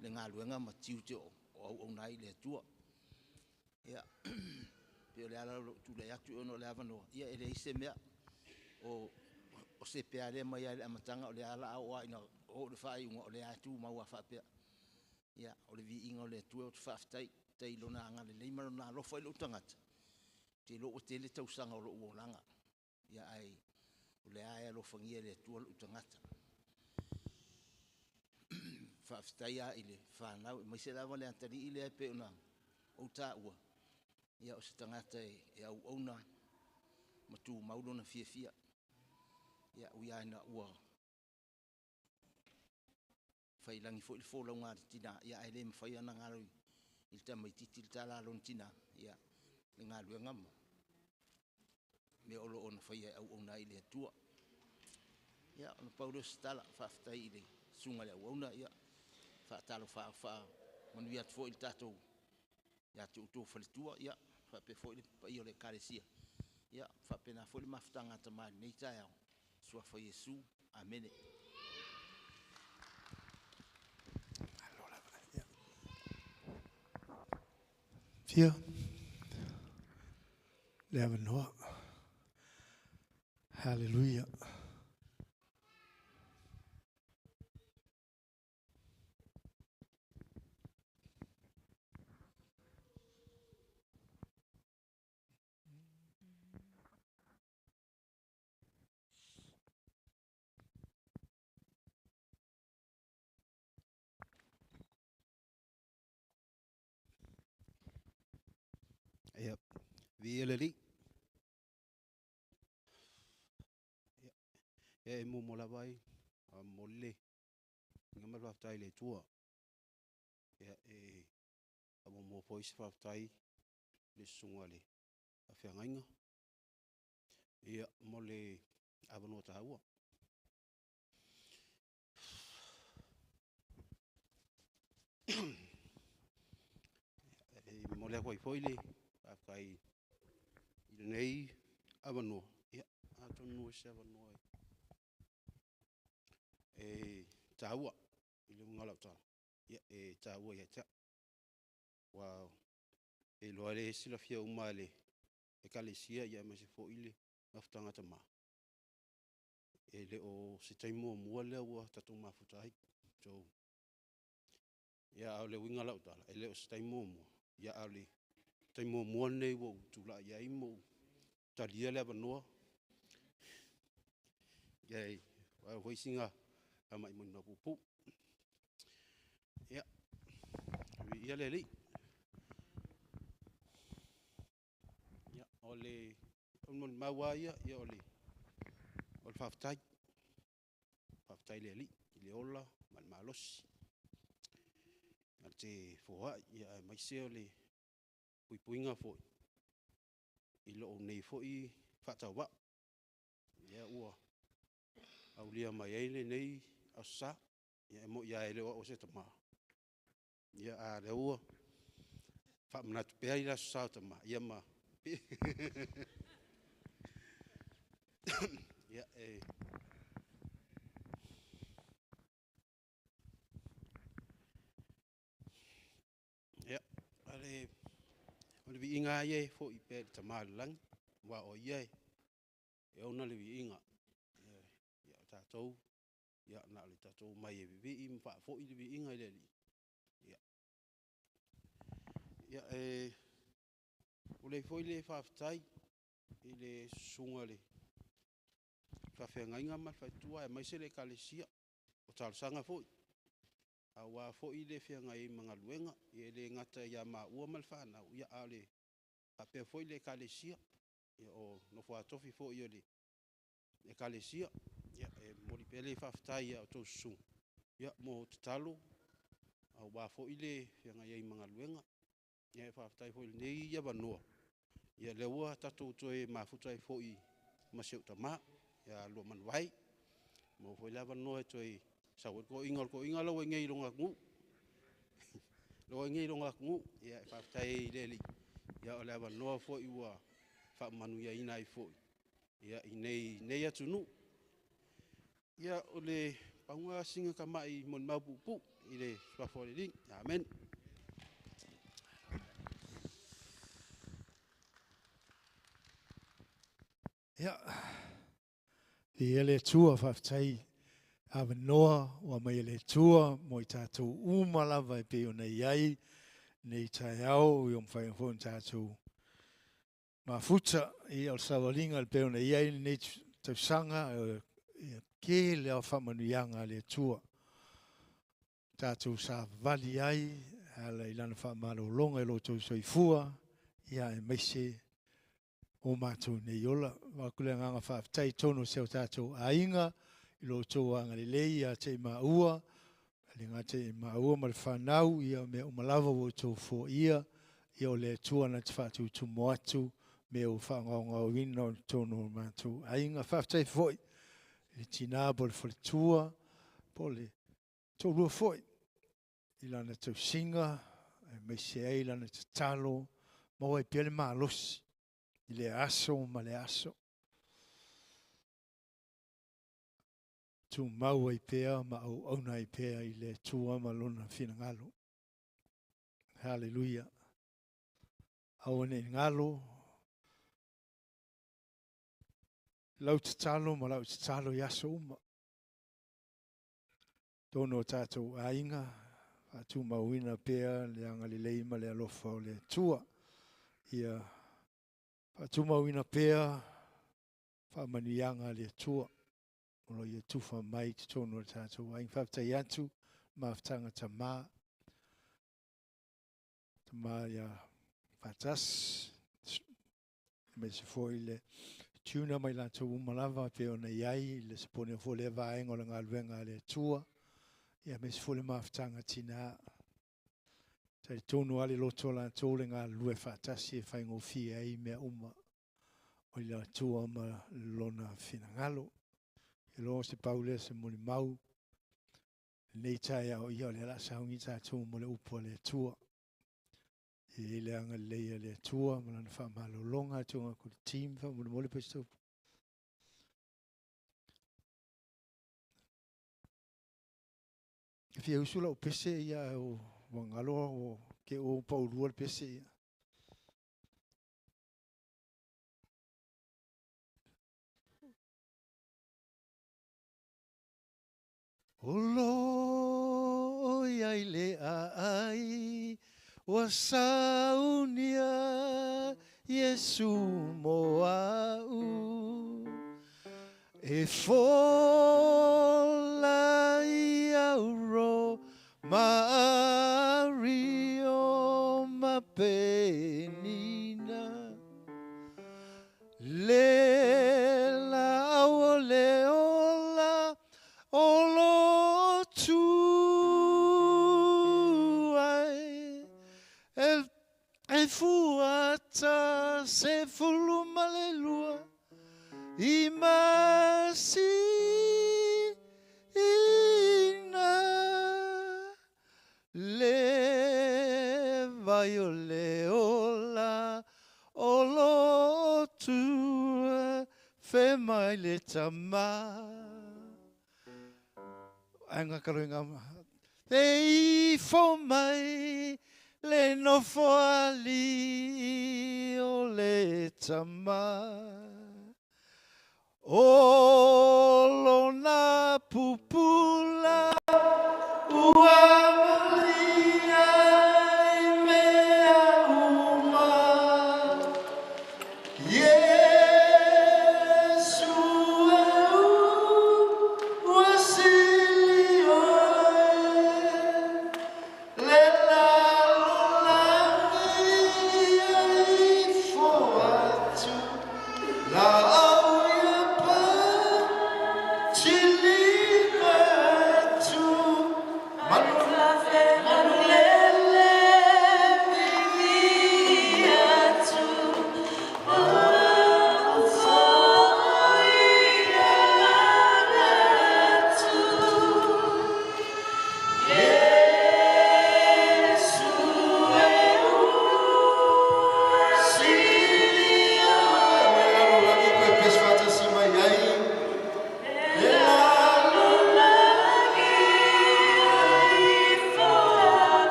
Speaker 10: le ngā luenga ma tiu te o nai le atua. Ia pe o le ala tu le atu ono le avanoa. Ia ele ise mea o se pea le mai ale amatanga o le ala au a ina o le whai unga o le atu mau a whapea. Ia o le vi inga o le atua o te whaftai tei lona anga le leimaro na lofa i lo tangata. Te lo o tele tausanga o lo uolanga. Ia ai o le aia lo fangia le atua lo tangata. Whaftai a ile whanau. Mai se lava le antari ile ai pe una o ta ua. Ia o se tangata e au auna matu maulo na fia fia. Ia ui aina ua whailangi fo il fōlau ngāri tina. Ia ai le mwhai ana ngaroi il ta mai titi il ta la lon tina. Ia le ngā lua ngama. Me olo ona whai au auna i le atua. Ia ona paulo stala whaftai i le sunga le au auna. Ia whaatalo wha manu iat fo il tātou. Ia te uto whalitua. Ia whape fo il pa i o le karesia. Ia whape na fo il maftanga ta mai nei tai au. Sua whai Yesu. Amene.
Speaker 1: Fia. Le avanoa. Hallelujah.
Speaker 11: Yep. Vieleli. E mo mola vai a molle. Ngama whaftai le tua. Ia e a mo pois whaftai le sunga le a whiangainga. Ia mole avano tahua. E mole a foile whaftai i nei avano. Ia a tonu se avano ai. E tahua i le ngala ta. Ia e tahua ia ta. Wow. E loa le sila fia umale. E kalesia ia ma se foile maftanga ta ma. E le o se taimo mua le ua tatu mafutai. So ia au le winga lau tala. E le o se taimo mua. Ia au le taimo mua nei wo tula ia imo. Talia le avanoa. Ia au hoisinga ama i muna pupu. Ia. Ia le li. Ia ole on maua ia ole whaftai. Whaftai le li. Le ola mal malos. Al te foa ia mai se ole puipuinga foi. I lo nei foi whatawa. Ia ua. Au lia mai eile nei asa. Ia mo ia ele o se tama. Ia a le ua. Whamnatu pea i la sa tama. Ia ma. Ia e. Ia. Ale. Ole vi inga ye fo i pe tama lang. Wa o ye. E ona le vi inga. Ia tatou. Ia na le tatou mai e vi im fa fo i le vi inga le li. Ia. Ia e. Ole foi le whaftai. I le sunga le. Whawhenga ma whaitua e mai se le kalesia. O talsanga foi. A wā foi le whianga i mga luenga. I le ngata ia ma ua mal whanau. Ia a le. A pia foi le kalesia. Ia o no wha tofi foi o le. E kalesia. Ia e mori pele whaftai ia o tau sung. Ia mo te talo. A wā foi le whianga i mga luenga. Ia e whaftai foi nei ia wanoa. Ia le ua tatou toe mafutai foi maseu tama. Ia lua manuai. Mo foi lava noe toi sau ko inga lo ngei longa ngu. Lo ngei longa ngu. Ia whaftai le li. Ia o le avanoa fo'i ua whaamanuiaina ai fo'i. Ia i nei atu nu. Ia o le paunga singa ka mai mon mapupu i le swafore ring. Amen.
Speaker 1: Ja. Vi le tua whaftai awa noa wa mai le tua mo i tātou umalawa e peo nei iai nei tai au i whai hon tātou mafuta i al sawalinga le peo nei iai nei tau sanga ke le au whamanuianga le tua tātou sa vali ai ala i lana whamalo longa e lo tau soifua ia e meise o mātou nei ola. Wakule nganga whaftai tono seo tātou ainga, i lo tō anga le lei a te maua, le ngā te maua ma le whanau, ia me o malawa o tō fō ia o le tuana te whātou tumo atu, me o whangaonga o ino tono mātou ainga. Whaftai fōi, le tina po le whaletua, po le tō rua fōi, i lana tau singa, me se ei lana te talo, maua i pele maa losi. I le aso ma le aso. Tu maua i pea ma au auna i pea i le tua ma lona fina ngalo. Hallelujah. Au ane ngalo. Lau te talo ma lau te talo i aso uma. Tono tātou ainga. Tu mauina pea le anga le leima le alofa o le tua. Ia Tumauina pea, whamanianga le tua. Olo ia tuwha mai te tono tātou. Aing whaftai atu, mawhtanga ta mā. Ta mā ia whatas. Me se fōi le tuna mai lātou umalawa peo na iai. Le se pone fō le vaenga o le ngā luenga le tua. Ia me se fō le mawhtanga tina. Tai tonu ale loto la tole ngā lue whātasi e whaingo fia ei mea uma o la tua ma lona whina ngalo. E lo se paule se mole mau. Nei tai au ia le la saungi tātou mo le upo le tua. E le anga leia le tua ma lana whamalo longa tunga ko le team whamole mole pesto. E fia usula o pese ia o wangalo o ke o paurua le pese ia. Olo ia le ai wa saunia Yesu mo au e fola ia uro Mario mapenina le la o le ola olo tu ai e fuata se fulu malelua i masi le vai o le ola o lo tu fe mai le tama anga karuinga e fo mai le no fo ali o le tama o lo na pupula
Speaker 4: La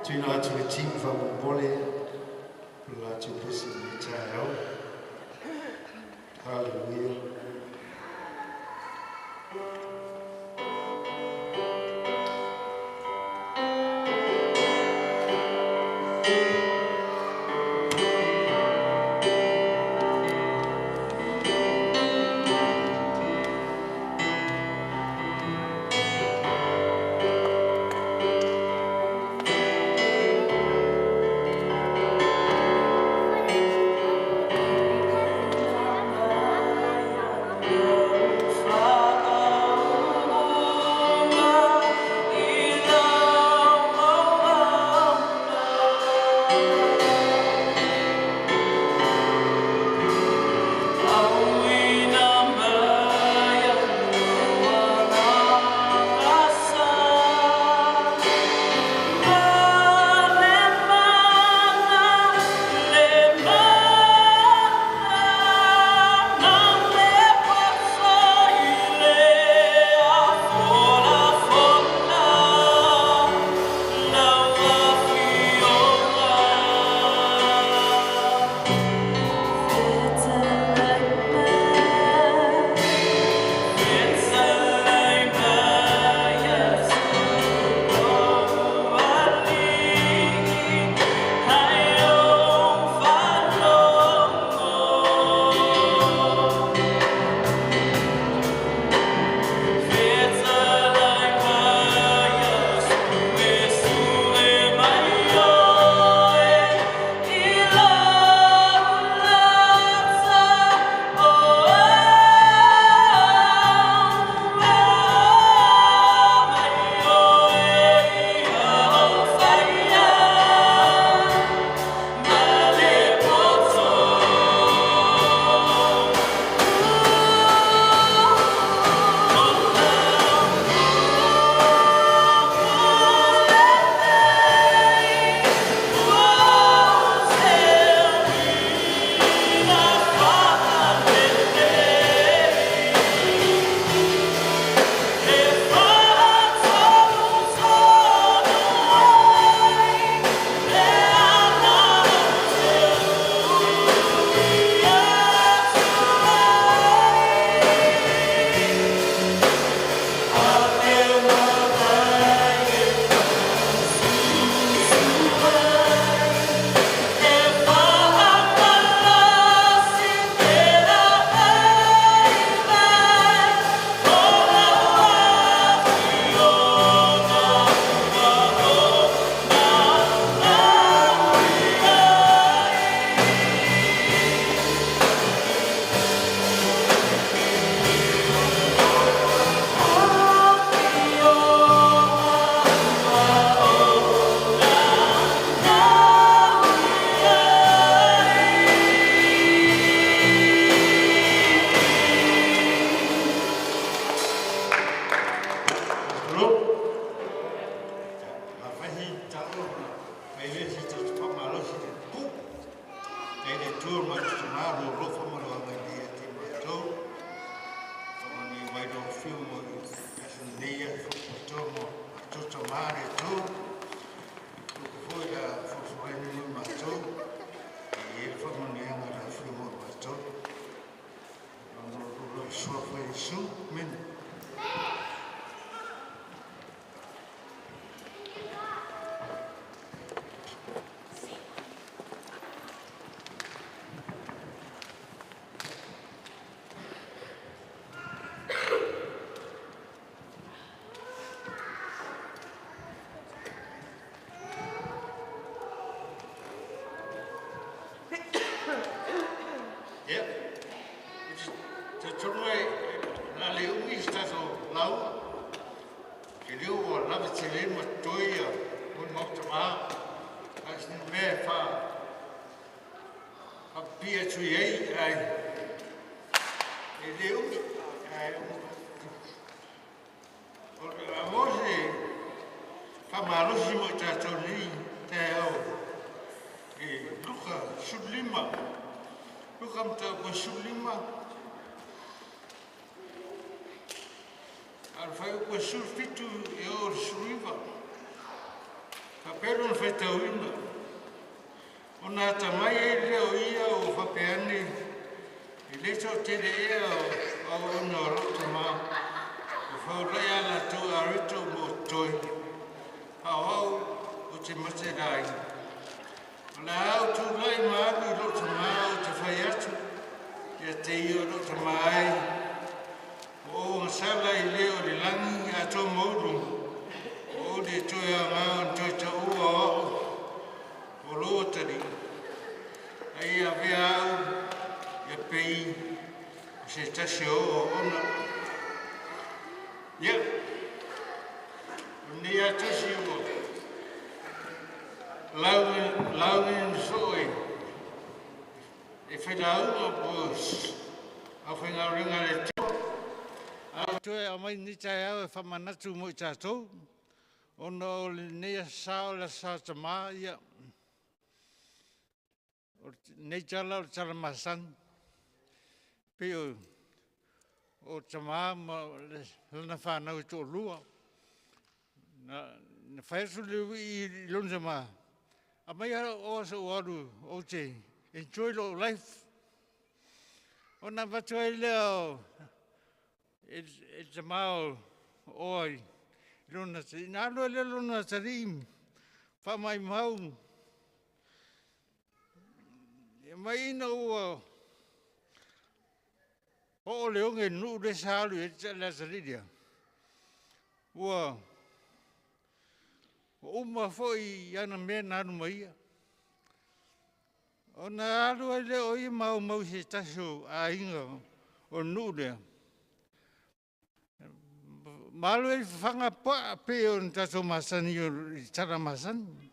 Speaker 4: Tuna atu e timu whamobole, la atu pesi ni tae au. Hallelujah.
Speaker 12: pero no feitau ina. O nā tamai e leo ia o whapeane, i le tau tere ea o ona o rota mā. O whaurai ala tō arito mo toi. Au o te mate rai. O la au tū lai maalu i rota mā o te whai atu. Ia te i o rota mā ai. O ngasala i leo le langi a tō mauru. O le toi a ngā on toi ta ua o. O rotari. Ai a vea au. Ia pei. Se tasi o ona. Ia. Ni a tasi o. Laungin soi. E whailaunga pos. A whainga ringa le tō. A toi a mai ni tai au e whamanatu mo i tātou. Ona o le nea sao la sao ta maa ia. Nei tala o tala masan. Peo o ta maa ma lana whanau i tō lua. Na whaesu le i lona maa. A mai ara o asa o aru o te enjoy lo life. O na watu ai leo e ta maa o ai. Lona tari. Nā lua le lona tari. Whamai mau. E mai ina ua. O leonge nuu le sālu e te la tariria. Ua. Uma foi ana me nanu mai. O na alu ai leo i mau se taso a inga o nuu lea. Malu e whanga pa pe o tato masani o tara masani.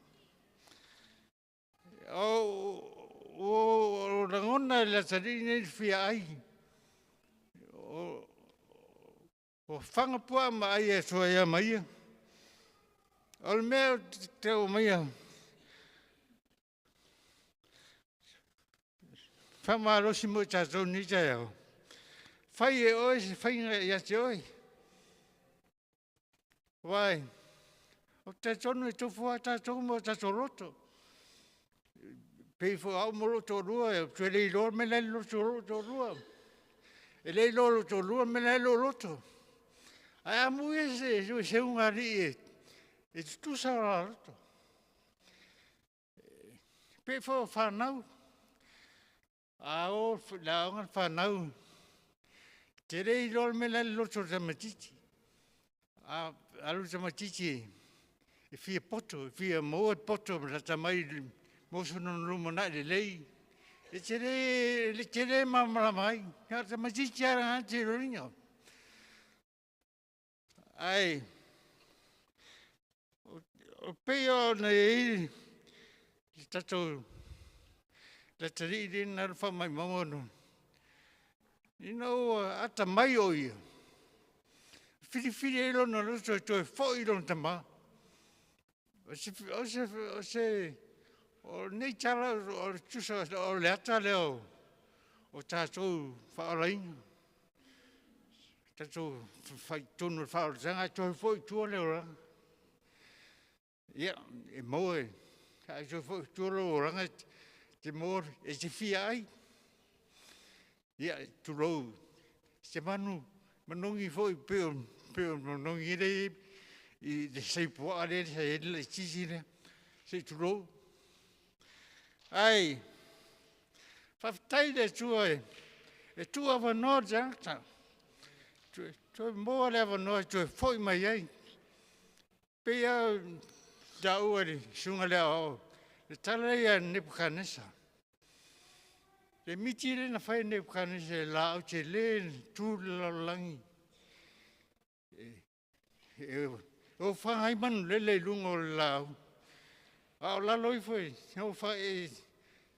Speaker 12: O rangona la tari nei fia ai. O whanga pua ma ai e soa ia maia. O le mea te o maia. Whama rosi mo tato ni tai au. Whai e oi se whainga ia te oi. Wai, o te tonu e tofua tātou mo tātou roto. Pei fo au mo roto rua, e tue lei lor me lei roto rua. E lei lor roto rua me lei roto. Ai amu e se unga ri e tu sa roto. Pei fo whanau. A o la onga whanau. Te lei lor me lei roto te matiti. Alu te matiti, e fia poto, e fia moa poto, la tamai moso non lumana le lei. E te re mamara mai, ka te matiti ara ante roringa. Ai, o peo nei, tato, la tari rina rufa mai mamono. Ino ata mai o ia. Whiri e lona roto e toi fōi lona tama. O nei tala o tusa o le ata leo o tātou whaarainga. Tātou whai tonu whaaranga toi fōi tua leo ranga. Ia, e moe. Kai toi fōi tua leo ranga te mōr e te whia ai. Ia, tu rou. Se manu, manongi fōi peo manongi rei i le seipua re, se ele le tisi re, se turo. Ai, whaftai le tua e tua wanoa jangta. Tue moa le wanoa, tue fōi mai ai. Pea da ua re, sunga le ao, le tala ia Nebuchadnezzar. Le miti re na whai Nebuchadnezzar la au te le tū langi. O whangai manu lele lunga o lau. A o lalo i fwoi. O whai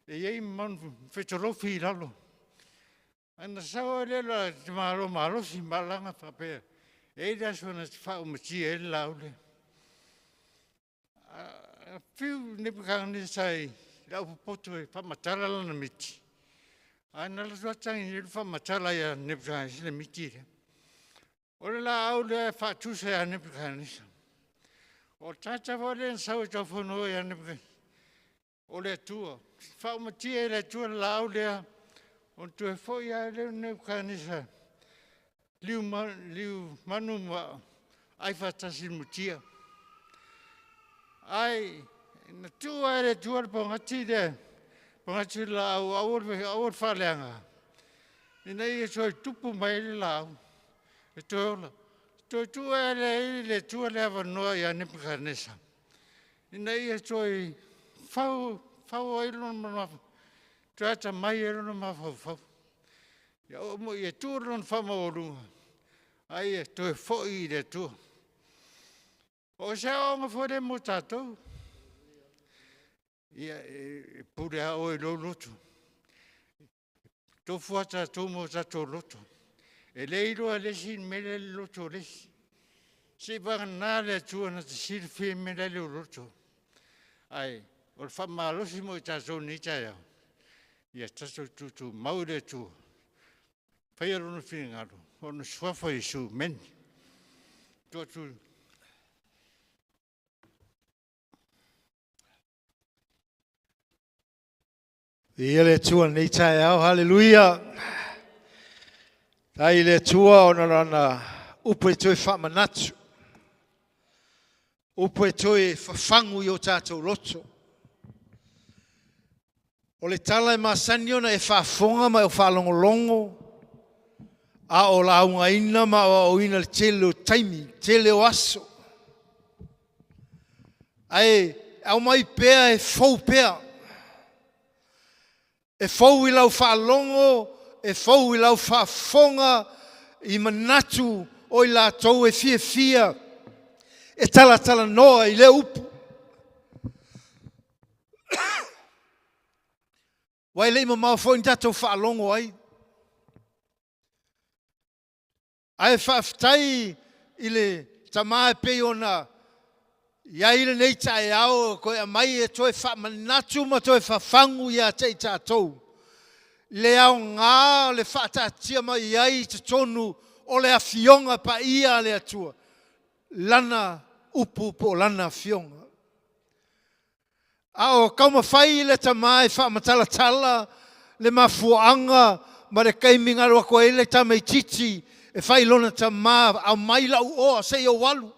Speaker 12: e iei manu whetorofi i lalo. Ana sawa lela te maro si malanga whapea. E rea sona te whao mati e lau le. Whiu Nebuchadnezzar i lau poto e whamatala lana miti. Ana la tuatangi ni whamatala ia Nebuchadnezzar miti rea. O le la au le whatusa a Nebuchadnezzar.
Speaker 8: O tata wale sau tau whanua i ane me. O le tua. Whao matia le tua lau lea. O tu e fo ia leo neu kanisa. Liu manu ma ai whatasi mutia. Ai, na tua le tua le pongati le. Pongati lau awor whaleanga. Ina ia soi tupu mai le lau. E tola. Tua le tua le avanoa i ane kanisa. Ina ia soi fau ai lona mafu. Trata mai e lona mafu. Ia o mo ia tua lona whamaorunga. Ai e toi fo'i le tua. O se aonga fwere mo tātou. Ia e pure a oe lo loto. Tō fua tātou mo tātou loto. E leiro a lesi me le loto lesi. Se wanga nā le tua na te sirwhi me le loto. Ai, o le whamalosi mo i tātou ni tai au. Ia tātou tutu mau le tua. Whai arona whingaro. Ono swafa i su meni. Tuatu.
Speaker 1: Ia le tua nei tai au, hallelujah. Tai le tua o na upo e toi whamanatu. Upo e toi whafangu i o tātou loto. O le tala e masani ona e whafonga mai o whalongolongo. A o la unga ina ma o ina le tele o taimi, tele o aso. Ai, au mai pea e fau pea. E fau I lau whaalongo, e fau I lau whaafonga, I manatu o I la tau e fia. E tala noa I le upu. Wai lei ma mau fo intatou whaalongo ai. Ai whaftai I le tamae pe ona ia I le nei tae au koe a mai e toi whamanatu ma toi whafangu ia tei tātou. Le au ngā le whaatatia mai iai te tonu o le awhionga pa ia le atua. Lana upu po lana awhionga. Ao kauma whai le tamae whaamatalatala le mafuanga ma le kaiminga roa koe le tamai titi e whai lona tama a mai lau oa se o walu.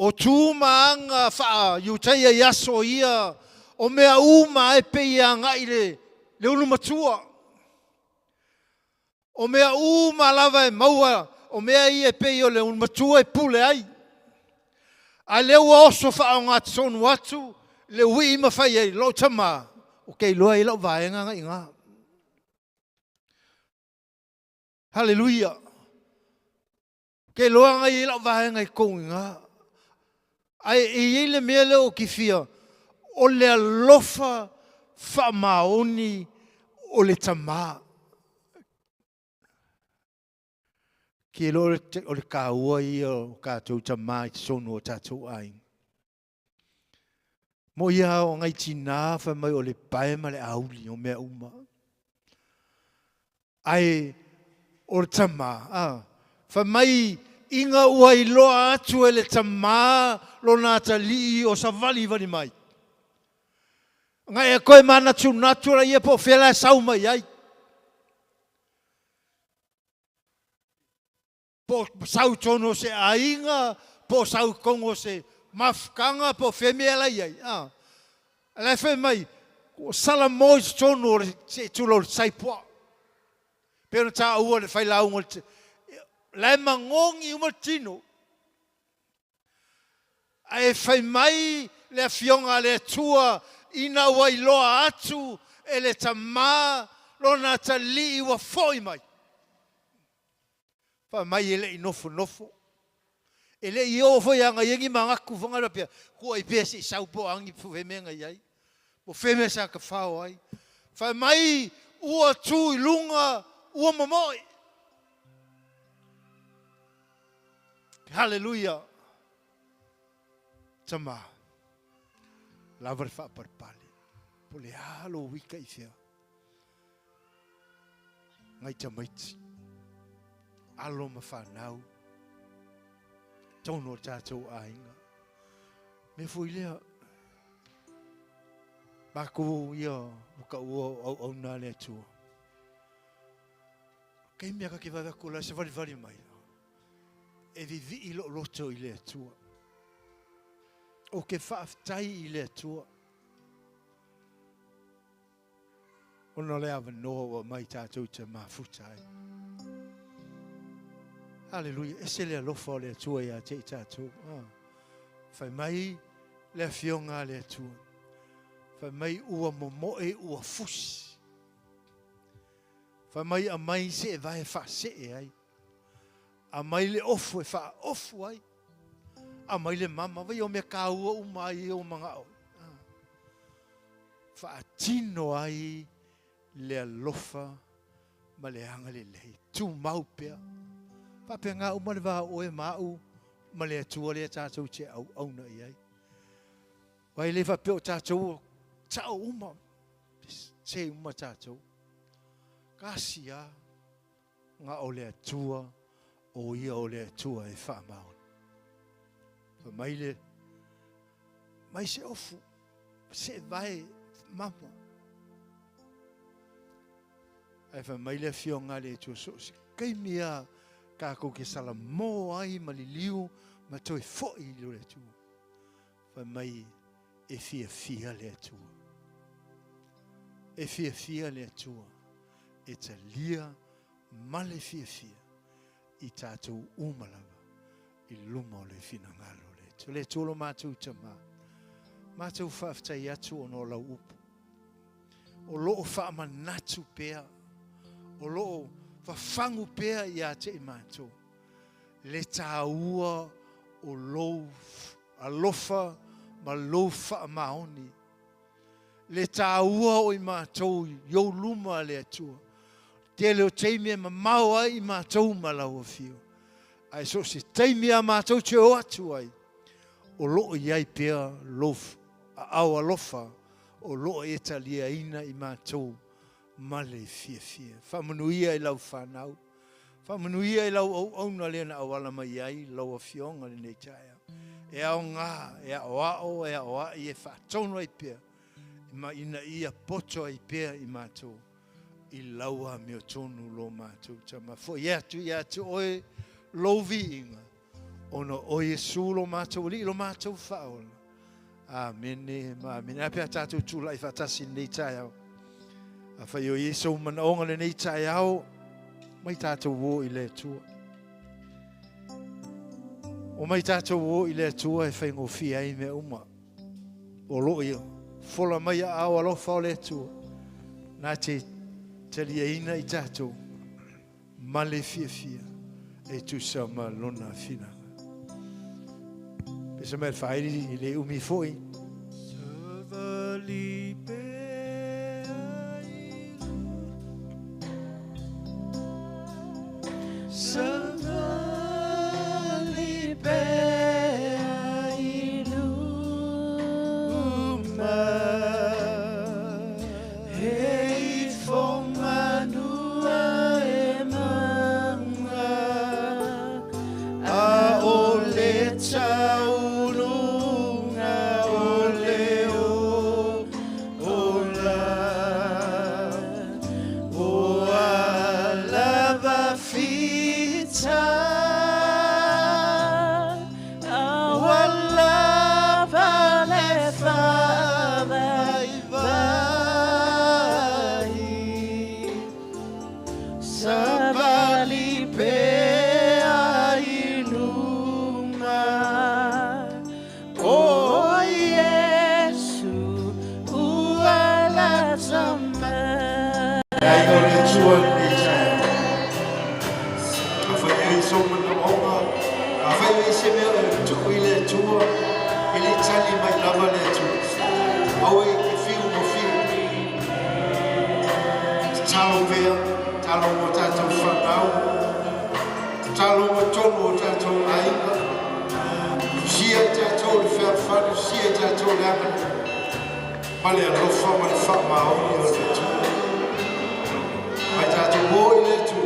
Speaker 1: O tū maanga wha iuteia yaso ia o mea uma e peia ngai le unu matua. O mea uma lava e maua o mea I e peia o le unu matua e pule ai. A leo oso wha o ngā tsonu atu le ui ima whai ei lo tama. O kei loa I lau vaenga ngai ngā. Hallelujah. Kei loa ngai I lau vaenga I kou ngā. Ai e le mea leo ki fia o le alofa whamaoni o le tama. Ki lo o le kāua I o kātou tama I sonu o tātou ai. Mo ia o ngai tina whamai o le paema le auli o mea uma. Ai o le tama. Whamai inga ua I loa atu e le tama lo nata li o sa vali mai. Ngai e koe mana tu natura ia po whela sau mai ai. Po sau tono se ainga, po sau kongo se mafkanga, po whemela iai. Lai whe mai, sala mois tono se tulo saipua. Pero ta ua le whaila ungo te. Lai mangongi umatino. Ai whai mai le fionga le tua ina wai loa atu e le tamā lona ta li wa foi mai. Whai mai ele I nofo. Ele I o foi anga yengi mangaku whangara pia. Kua I pia si saupo angi puwemenga iai. Po wheme sa ka whao ai. Whai mai ua tu I lunga ua mamoi. Hallelujah. Tama. Lavar fa parpali. Pole halo wika I fia. Ngai tamaiti. alo ma whanau. Tono tātou ainga. Me fui lea. Mako ia muka ua au nā lea tua. Kei mea ka ke wawako la se wari mai. E vivi i loto i lea tua. O ke whaaftai i lea tua. Ono lea wanoa o mai tātou te mafutai. Halleluja. E se lea lofa o lea tua ia te i tātou. Whai mai lea fionga lea tua. Whai mai ua momoe ua fusi. Whai mai a mai se e vai wha se e ai. A mai le ofu e wha ofu ai. A mai le mama vai o mea kāua umai o mga o. Wha tino ai le alofa ma le anga le lei. Tu mau pia. Wha pia ngā umare wā oe mau ma le atua le tātou te au auna i ai. Wai le wha pia o tātou tau uma. Se uma tātou. Kasia ngā o le atua o ia o le atua e wha maon. Fa mai se ofu, se vai mama. Ai fa mai le fionga le atua so, kei mea kako ke sala mō ai maliliu ma toi foi le atua. Fa mai e fia le atua. E fia le atua. E ta lia male fia i tātou umalawa i luma o le fina ngalo le tu. Le tolo mātou tama. Mātou whaaftai atu o no lau upu. O loo whaamanatu pēr. O loo whawhangu pēr i a te i mātou. Le tāua o lou alofa ma lou whaamaoni. Le tāua o i mātou iou luma le atua. Te leo teimia ma maua i mātou malau o fio. Ai so se teimia mātou te o atu ai. O loo iai pia lof, au alofa, o loo e talia ina i mātou male fia. Whamanuia i lau whanau. Whamanuia i lau au auna lea na awala mai ai, lau a fionga le nei taia. E au ngā, e au ao, e au a, i e whatono ai pia. Ma ina ia poto ai pia i mātou. I laua me o tonu lo mātou tama. Fo i atu oe lovi inga. Ono oe su lo mātou li lo mātou whaola. Amene, amene. Apea tātou tūla i whatasi nei tai au. A whai o Yesu mana onga le nei tai au. Mai tātou wo i le tua. O mai tātou wo i le tua e whai ngofi ai me uma. O lo ia. Fola mai a au alofa o le tua. Nā te lia ina i tātou, male fia, e tu sa ma lona fina. Pesa mea whaeri i le umi foi. Savali pe ailu, Savali pe ailu, Male alofa ma le whaamaoni o le tu. Mai tātou hoi le tu.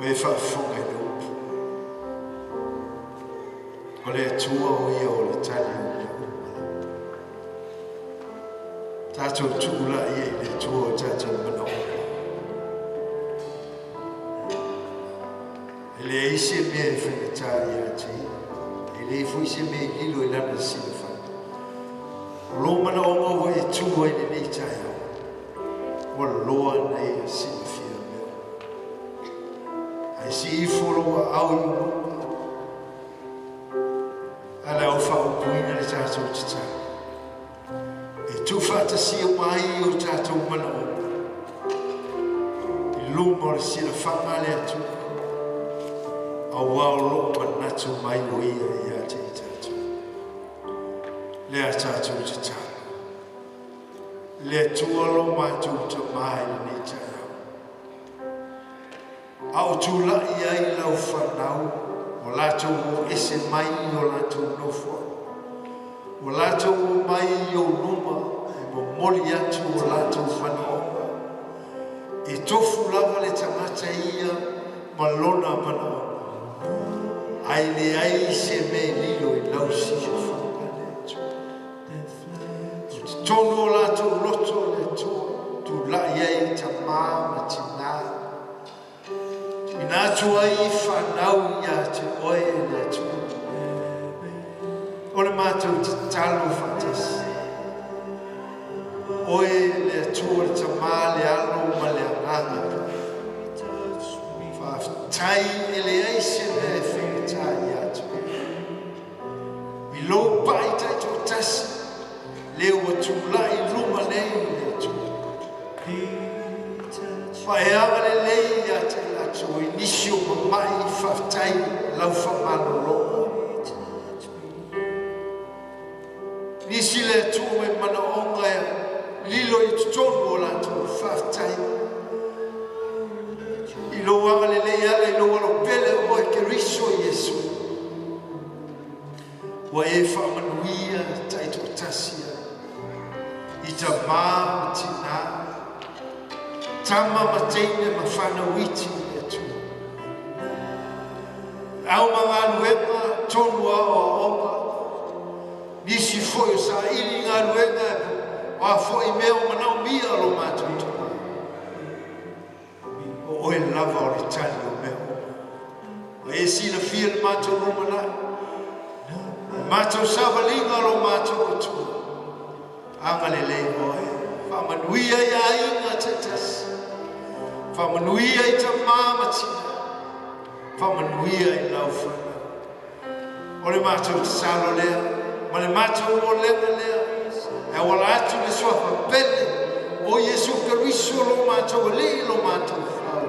Speaker 4: We fa fonga no. tua o ia o le tali o le tātou tūla ia i le tua o tātou mana o. E le ise mea e whakatā i ati, e le fu ise mea i lilo i lana sina whaka. Lo mana o ngau e tua i le nei tai au, wa loa nei a sina fia mea. Ai si I wholoa au i luma, ala o whaupuina le tātou titai. E tu whatasia mai o tātou mana o. I luma o le sina whanga le atu. A wao lo manatu mai o ia i a te tātou. Le a tātou titai. Le tua lo mātou ta mai ni tātou. Au tu la i ai lau whanau. O lātou o ese mai o lātou nofua. O lātou o mai o numa e mo moli atu o lātou whanaonga. E tofu lava le tangata ia ma lona manaonga. Ai le ai se me lilo i lau si o whangane atu. Tono o lātou loto le toa. Tu la iei ta māma tina. Ina tua I whanau ia te oe le tua. O le mātou te talo whatasi. Oe le tua le tamā le alo ma le anganga. Whaftai e le eise me e whengatai ia tua. I lo pai tai tō tasi. Leo wa tu lai luma nei le tua. Whae anga le lei ia te so inisio mai whaftai lau whamano loa. Nisi le tua e mana onga lilo I tutonu o la tua whaftai. I lo anga le lei ala I lo alo pele o e ke riso Yesu. Wa e whamanuia taito tasia. I ta maa tina. Tama mateine ma whanawiti. Au mga luenga tonua o onga. Nisi foi o sa ili ngā luenga. Wa foi meo manau mia lo mātou tama. O oe lava o le tali o meo. O e sina fia le mātou rumana. Mātou savalinga lo mātou o tua. Anga le lei oe. Whamanuia ia inga te tasi. Whamanuia I ta māmatina. Whamanuia I lau whana. O le mātou te salo lea, ma le mātou o lenga lea, e wala atu le swafa pele, o Yesu Karisto lo mātou le lo mātou whau.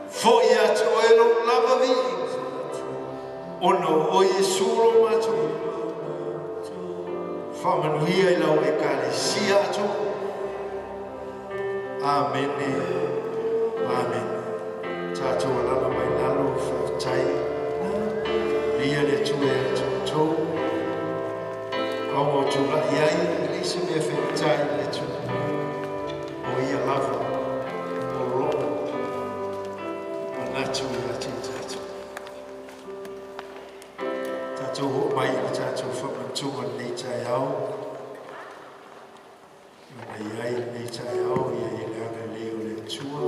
Speaker 4: Fo I atu o e lo lava vi, ono o Yesu lo mātou. Whamanuia I lau e kare si atu. Amen. Amen. Tātou alama mai nalo whaftai. Lia le tue atu tō. Kongo tūla iai, lisi mea whaftai le tue. O ia lava, o roa. Manatu I ati tātou. Tātou ho mai I tātou whamantua nei tai au. Mana iai nei tai au, iai leana leo le tua.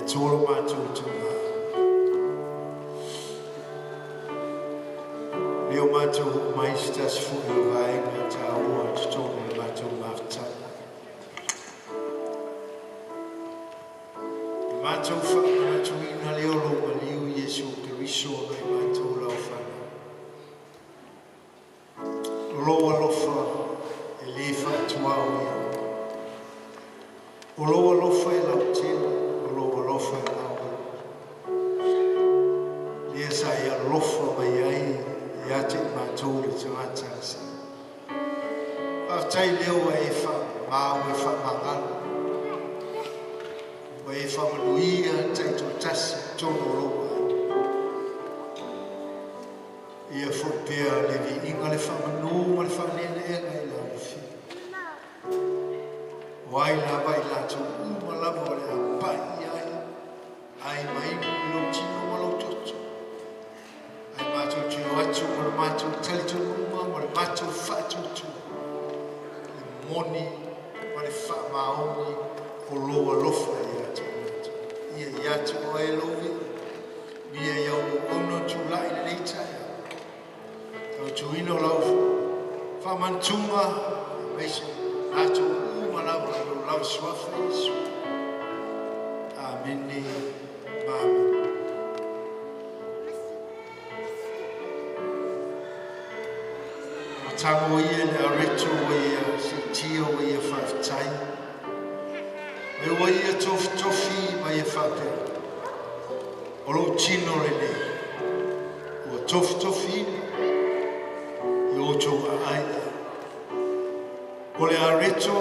Speaker 4: Tōra mātou tūna. Leo mātou mai stas fuhi o vaenga tā ua te tōna le mātou mawhtana. Mātou whakana tuina leo lo maliu Yesu Karisto nei mātou lau whana. Loa lofa e lefa tuau ia. O loa lofa e lau tēna. Lofa e lawa. Lia sa ia lofa mai ai, ia te mātou le te mātasa. Whaftai leo e wha māu e wha mangana. Wa e wha manuia taito tasi tono loa. Ia whopea le vi inga le wha manu ma le wha nene ega I lau fi. Wai la vai la tu uma lava o le apai ai mai mātou talitunuma, ma le mātou whaatutu. Le moni, ma le wha maoni, o loa lofa i atu. Ia i atu o e lovi, ia i au ono tūlai le leitai. Tau tuino lau, wha mantunga, meisa, nātou umalau, lau swafa Yesu. Amini, Amen. Tango ia le areto ia si tio ia whaftai. Me ua ia tofi ma ia whape. O lo tino le ne. Ua tofi i o tō aia. O le areto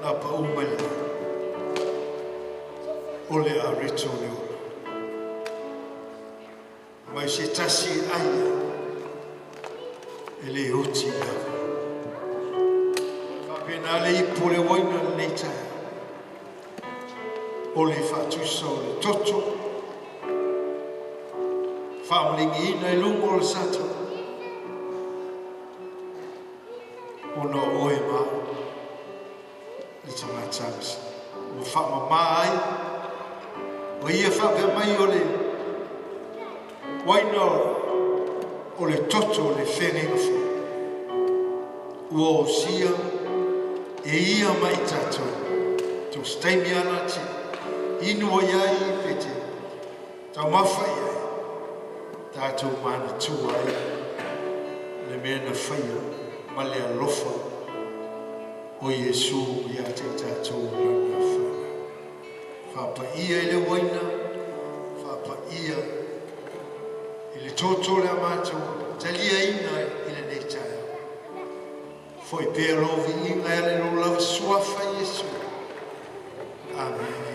Speaker 4: na pa umela. O le areto le ora. Mai se tasi aia e le oti lava. Whapena le ipo le waina nei tae. O le whatusa o le toto. Whamlingi ina e lungo le sato. Ona oe maa. I te mātamisa. O whama maa ai. O ia whape mai o le waina o le toto le whenenga ua o sia e ia mai tatou. Tō steimi ana te inua iai pete. Tau mawhai ai. Tātou mana tua ai. Le mea na whaia ma le alofa o Yesu ia te tātou lana whana. Whapa ia i le waina. Whapa ia i le toto le amatu, talia ina i le neitaia. Foi pēr lovi inga e le no lava suafa Yesu. Amen.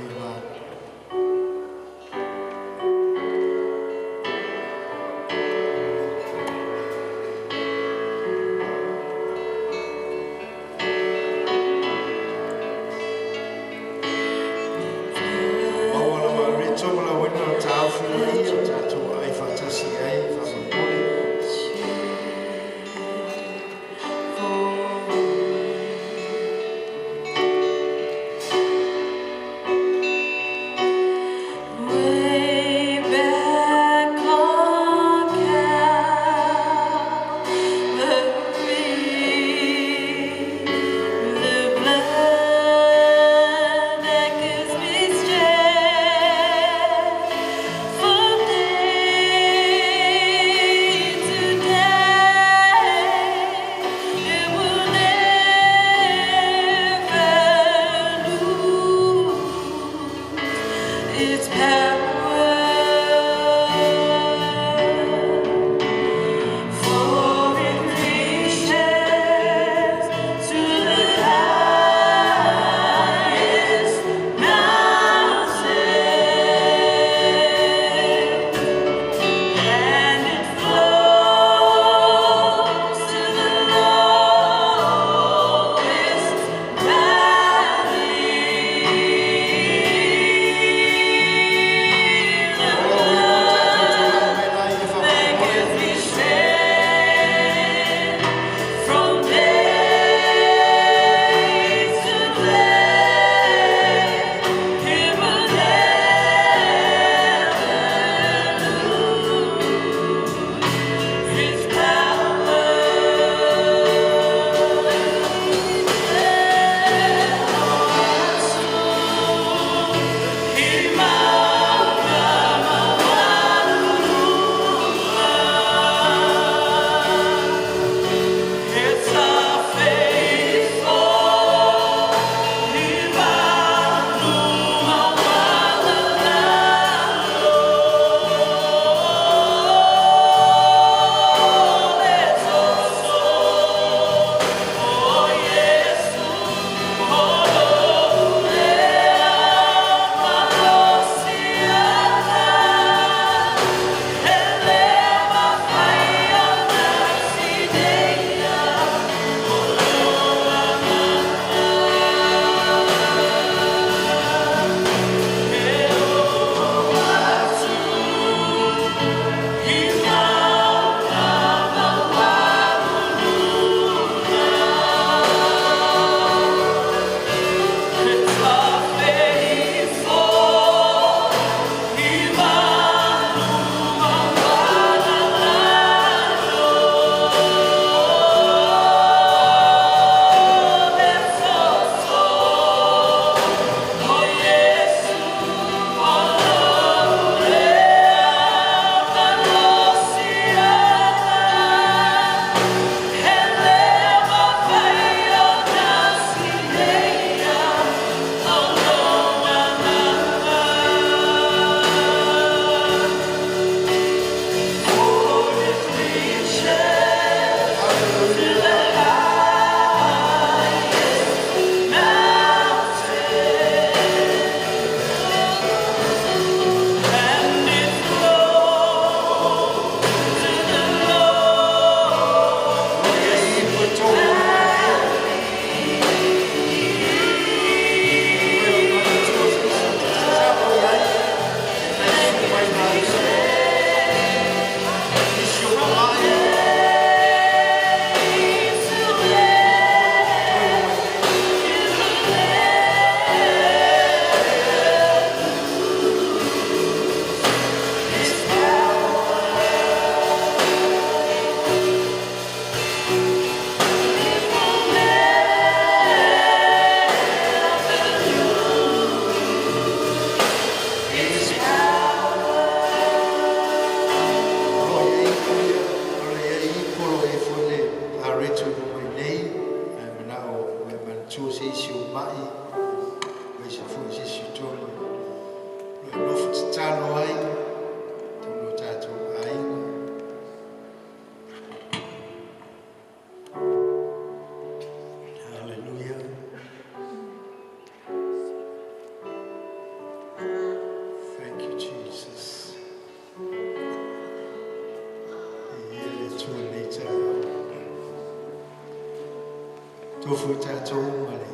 Speaker 4: Tofu tātou male.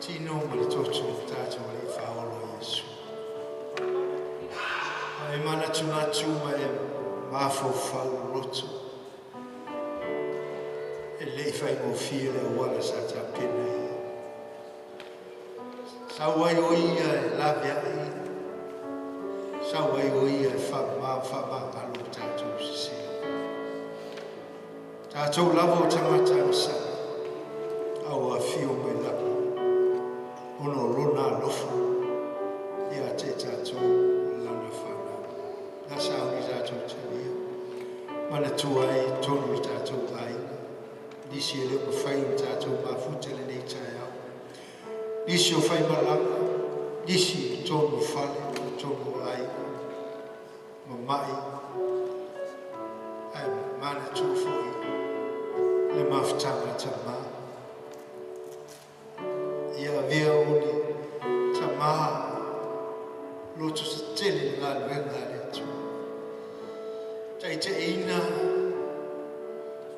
Speaker 4: Tino male totu tātou le whaolo Yesu. Ai mana tunatu mai mafo whau roto. E lei whai mo fia le wala sa ta pena. Sawai o ia e lawe ai. Sawai o ia e whama alo tātou se. Tātou lavo tangata msa. Awa fio mai lapa. Ono lona lofu. Ia te tātou lana whana. Nasa auni tātou tawia. Mana tuai tonu tātou aina. Nisi e leo mawhai o tātou mawhutele nei tai au. Nisi o whai malanga. Nisi tonu whale. Tonu aina. Mamai. Ai mana tūwhoi. Le mawhtanga tama. Ia vea oni tama. Loto sa tele ngā luenga le tu. Tai te ina.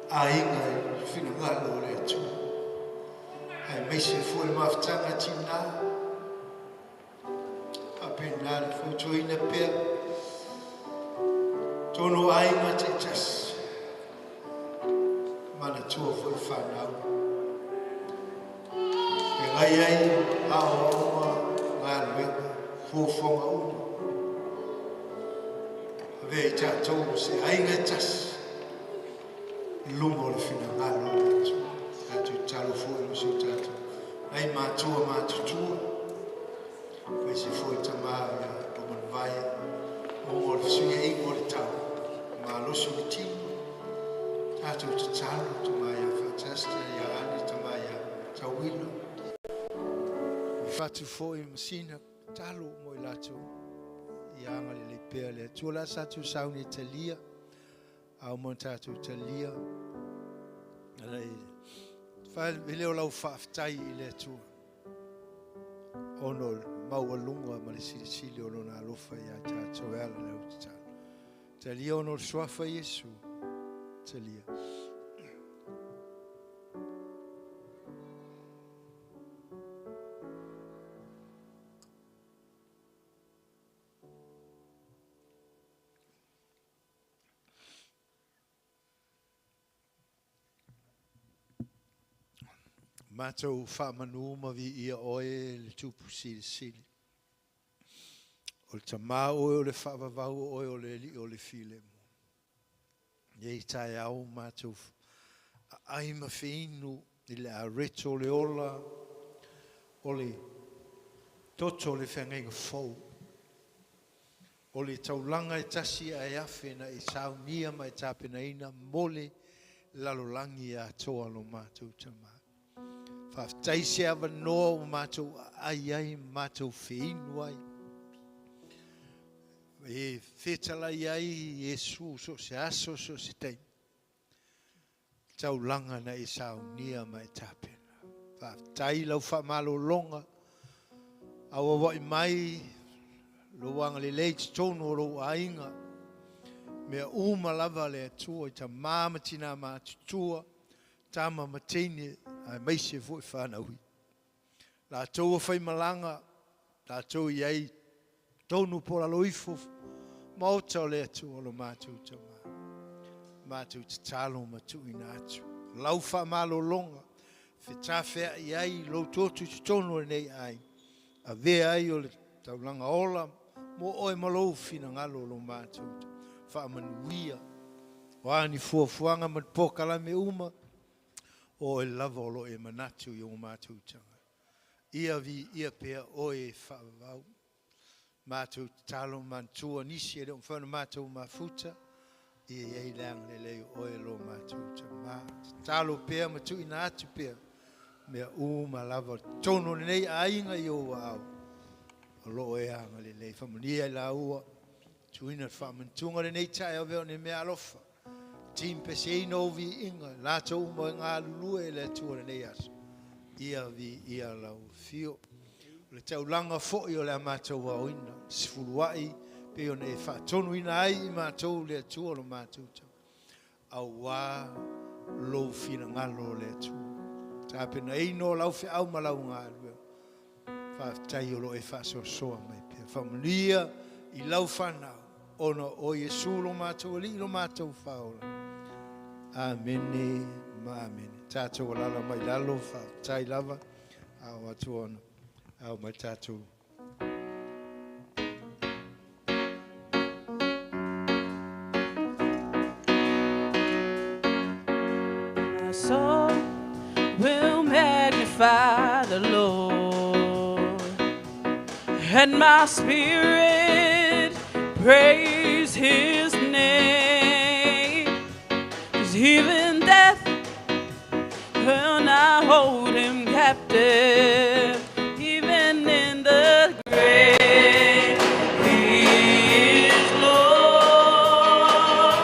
Speaker 4: A inga e whina ngalo le tu. Ai meise fua le mawhtanga tina. A pena le futo ina pia. Tono ainga te tas. Mana tua foi whanau. E ngai ai ao auma ngā luenga fuafonga unu. Vei tātou se ainga tas. Lungo le whina ngalo atu. Atu talo fua no se tātou. Ai mātua mātutua. Pai se foi tamaa ia roman vai. Ongo le suia ingo le tau. Mā loso le tino. Tātou te talo, te maia whatasta, ia ane te maia tauila. Whatu fōi masina, talo mo i lato. Ia anga le pēr le tuola satu sauni te lia. Au mo tātou te lia. Alai, whai leo lau whaaftai i le tua. Ono maua lunga ma le sili ono nā lofa ia tātou ala leo te talo. Te lia ono swafa Yesu. Talia. Mātou whamanu ma vi ia oe le tupu sili sili. O le tamā oe o le whaavavau oe o le li o le file mo. Iei tai au mātou aima whinu i le areto le ola o le toto le whengenga fau. O le taulanga e tasi a e awhena i saunia mai tāpena ina mole lalolangi a toa lo mātou tamā. Whaftai se awa noa o mātou ai mātou whinu ai. E whetala iai Yesu so se aso so se tein. Tau langa na e saunia mai tāpena. Whaftai lau whamalo longa. Awa wai mai lo wanga le leiti tono lo ainga. Mea uma lava le atua i ta māmatina mātutua. Tama matene ai meise fwoi whanaui. La toa whai malanga. La toa iai tonu pora loifo. Mauta o le atu o lo mātou tamā. Mātou te talo matu ina atu. Lau wha malo longa. Whetawhea i ai lo tōtu te tono nei ai. A vea ai o le taulanga ola. Mo oe malou fina ngalo lo mātou. Wha manuia. Wāni fuafuanga mat pokala me uma. O e lava o lo e manatu i o mātou tanga. Ia vi ia pea oe whaavau. Mātou talo mantua nisi e reo mwhana mātou mafuta. Ia iei lang le leo oe lo mātou tamā. Talo pea matu ina atu pea. Mea uma lava tono nei ainga i o au. O lo e anga le lei. Whamunia i la ua. Tuina whamantunga le nei tae o veo ne mea alofa. Timpe se ino vi inga. Lata uma ngā lulua e le tua nei aso. Ia vi ia lau fio. Le taulanga fo'i o le mātou wa oina. Sifuluai, pe o ne whaatonu ina ai i mātou le atua lo mātou tau. Au wā, lo fina ngalo le atua.
Speaker 1: Tāpena ino lau whi au malau ngā rua. Whaatai o lo e whaasoa soa mai pia. Whamalia I lau whanau. Ona o Yesu lo mātou ali lo mātou whaola. Amene, ma amene. Tātou alala mai lalo whaatai lava. Au atu ona. Au mai tātou.
Speaker 3: My soul will magnify the Lord, and my spirit praise His name. 'Cause even death will not hold Him captive, even in the grave. He is Lord.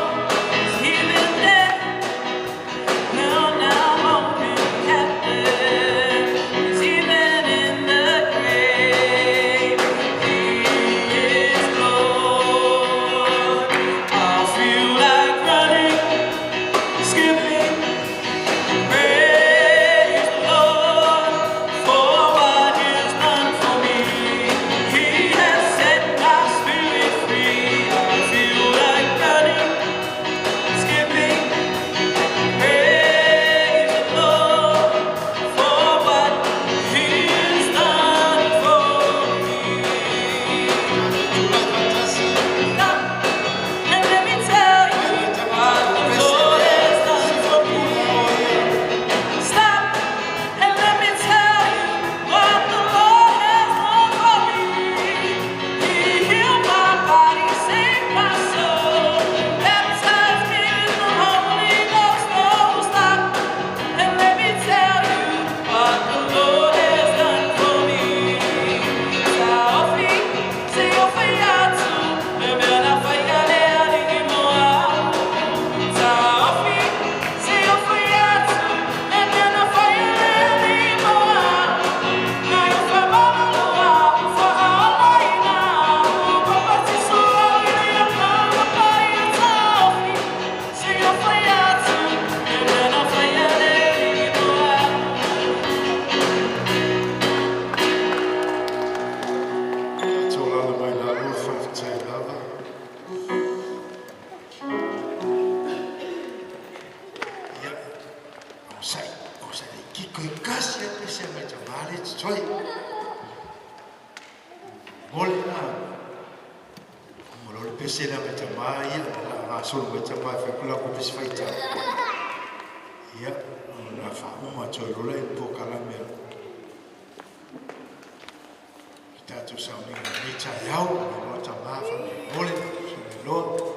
Speaker 3: 'Cause even death will not hold Him captive, 'cause even in the grave, He is Lord. I feel like running, skipping, praise the Lord for what He's done for me. He has set my spirit free. I feel like running, skipping, praise the Lord for what He's done for me. Stop and let me tell you what the Lord has done for me. Stop and let me tell you what the Lord has done for me. He healed my body, saved my soul, baptized me with the Holy Ghost. Oh, stop and let me tell you what the Lord has done for me. Saofi, se eu faiato, eu me na faiare ali moa. Saofi, se eu faiato, eu me na faiare ali moa. Na eu fai malua, fa alai na, papa se sua ele eu não pai Saofi, se eu faiato, eu me na faiare ali moa.
Speaker 4: Tātou lala mai lalo whaatai lava. Ia, o sai kiko I kasi a pese mai ta mare te toi. Mole na, mole pese na mai ta mai, ia, la ngā solo mai ta mai whakula ko pese whaita. Ia, na whauma toi rola I po kalamea. Tātou saunga ni ta iau, ni ta mafa, mole, so ni loa.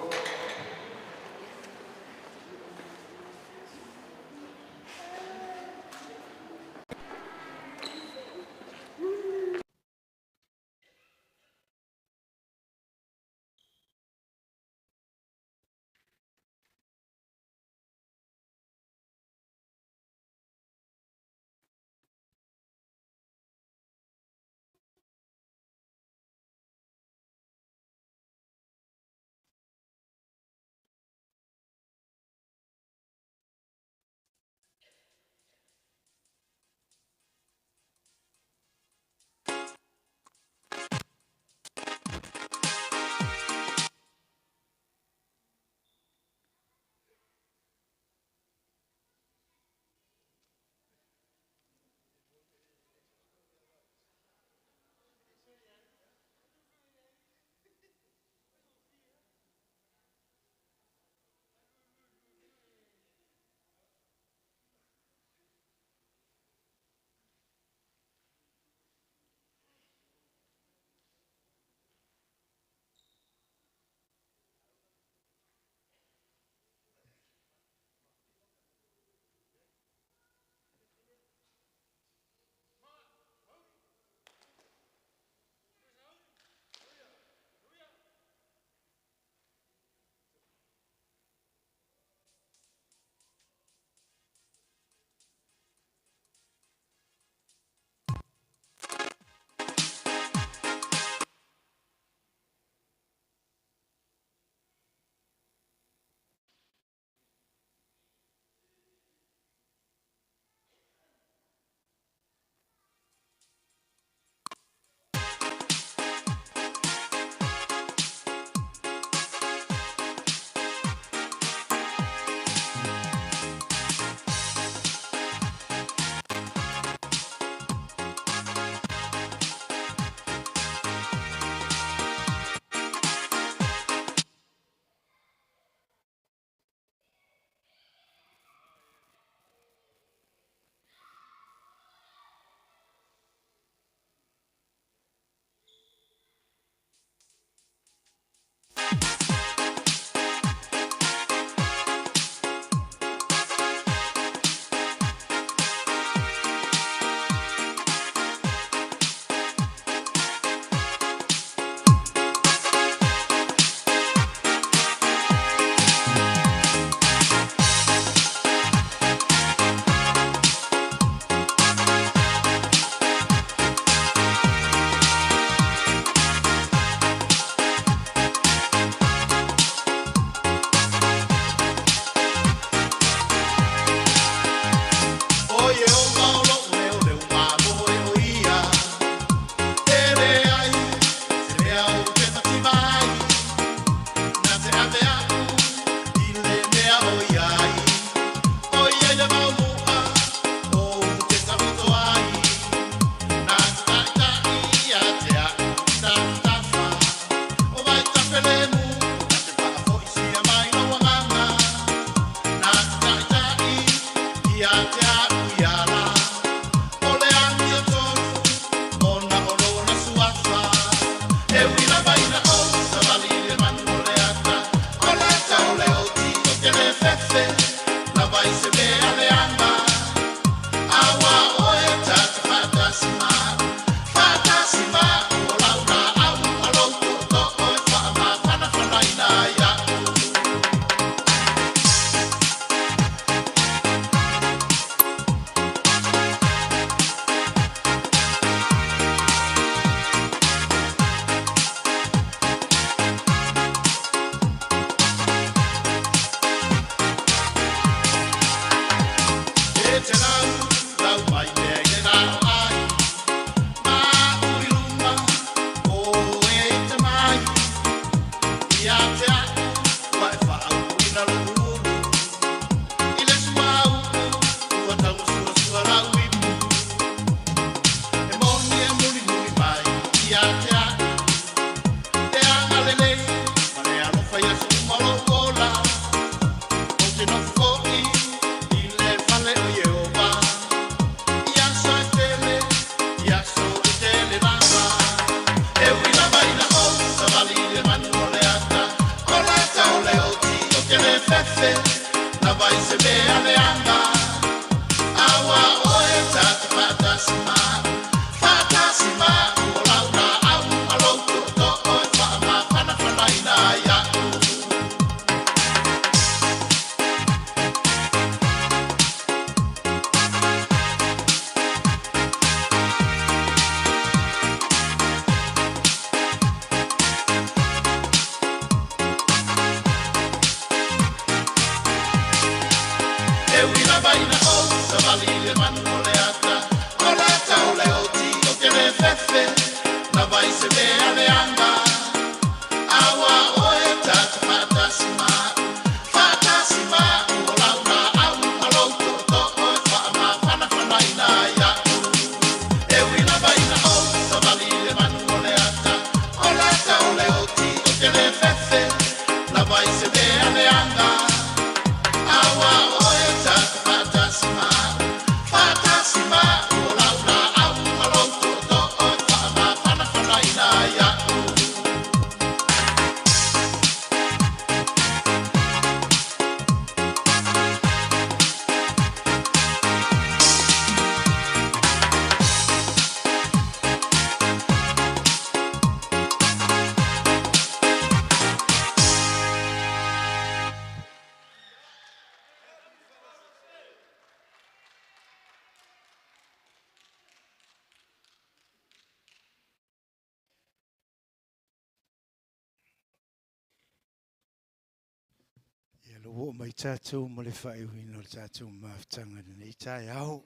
Speaker 1: Lo mai tātou mo le whai uino le tātou maafutanga nei tai au.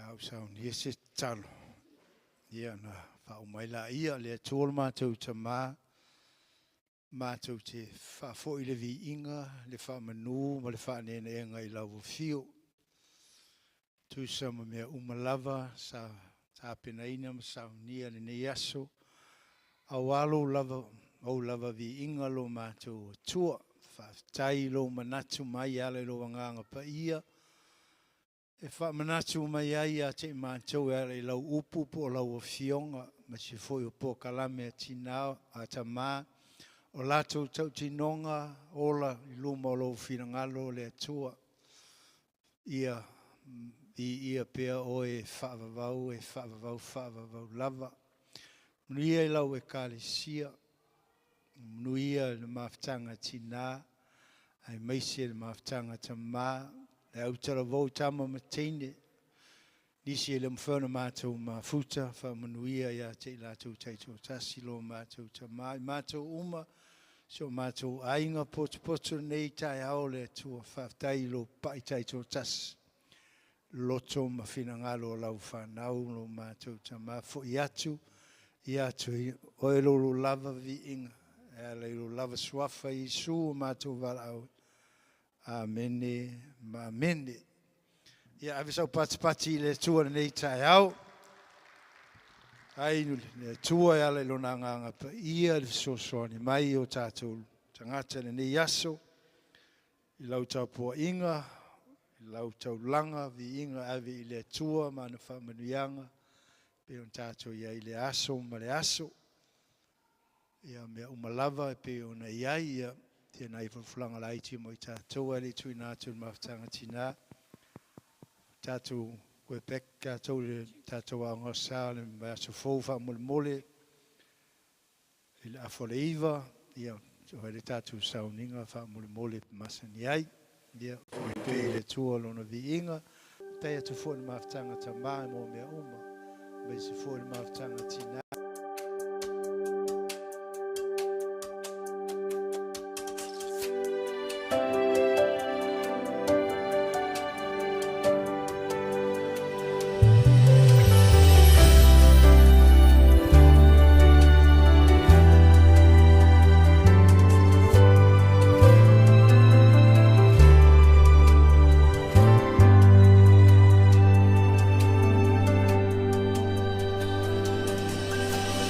Speaker 1: Au sau ni se talo. Ia na whao mai la ia le tōl mātou ta mā. Mātou te whafo i le vi inga, le wha manu, mo le wha nene e ngai lau fio. Tu sa ma mea umalava, sa tāpena ina ma sa unia le nei aso. Au alo lava o lava vi inga lo mātou tua, whaftai lo manatu mai ale lo wanganga pa ia. E wha manatu mai ai a te mātou ale lau upu po lau o fionga, ma si foi o po kalame a tinao a ta mā. O lato tau tinonga, ola i luma o lo finangalo le atua. Ia pea o e whaavavau lava. Nuia i lau e kālesia. Nuia le maafutanga tina, ai maise le maafutanga tamā, le autara vau tama matene, nisi le mwhana mātou mafuta, whamanuia ia te lātou taito tasi lo mātou tamā, mātou uma, so mātou ainga poto nei tai hao le tua whaftai lo pai taito tasi, loto mawhinangalo lau whanau lo mātou tamā, fo i atu oe lolo lava vi inga. Leilo lava suafa i su mātou walau. Amene, mamene. Ia avisau pati le tua nei tai au. Ai le tua ia le lona nganga pa ia le sosoani mai o tātou tangata le nei aso. I lau tau poa inga, i lau tau langa vi inga avi i le tua mana whamanuianga. Pe on tātou ia i le aso ma le aso. Ia mea umalava e pe ona iai ia tēnā i whalwhulanga la iti mo i tātou ali tui nātou maafutanga tina. Tātou koe peka tau le tātou a ngosa le mai aso fōwha mole i le afole iwa ia hoi le tātou sauninga wha mole masani ai ia koe pe le tua lona vi inga tai atu fō le maafutanga ta mai mo mea uma mai se fō le maafutanga tina.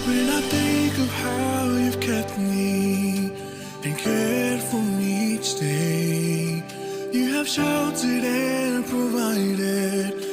Speaker 13: When I think of how you've kept me and cared for me each day, you have sheltered and provided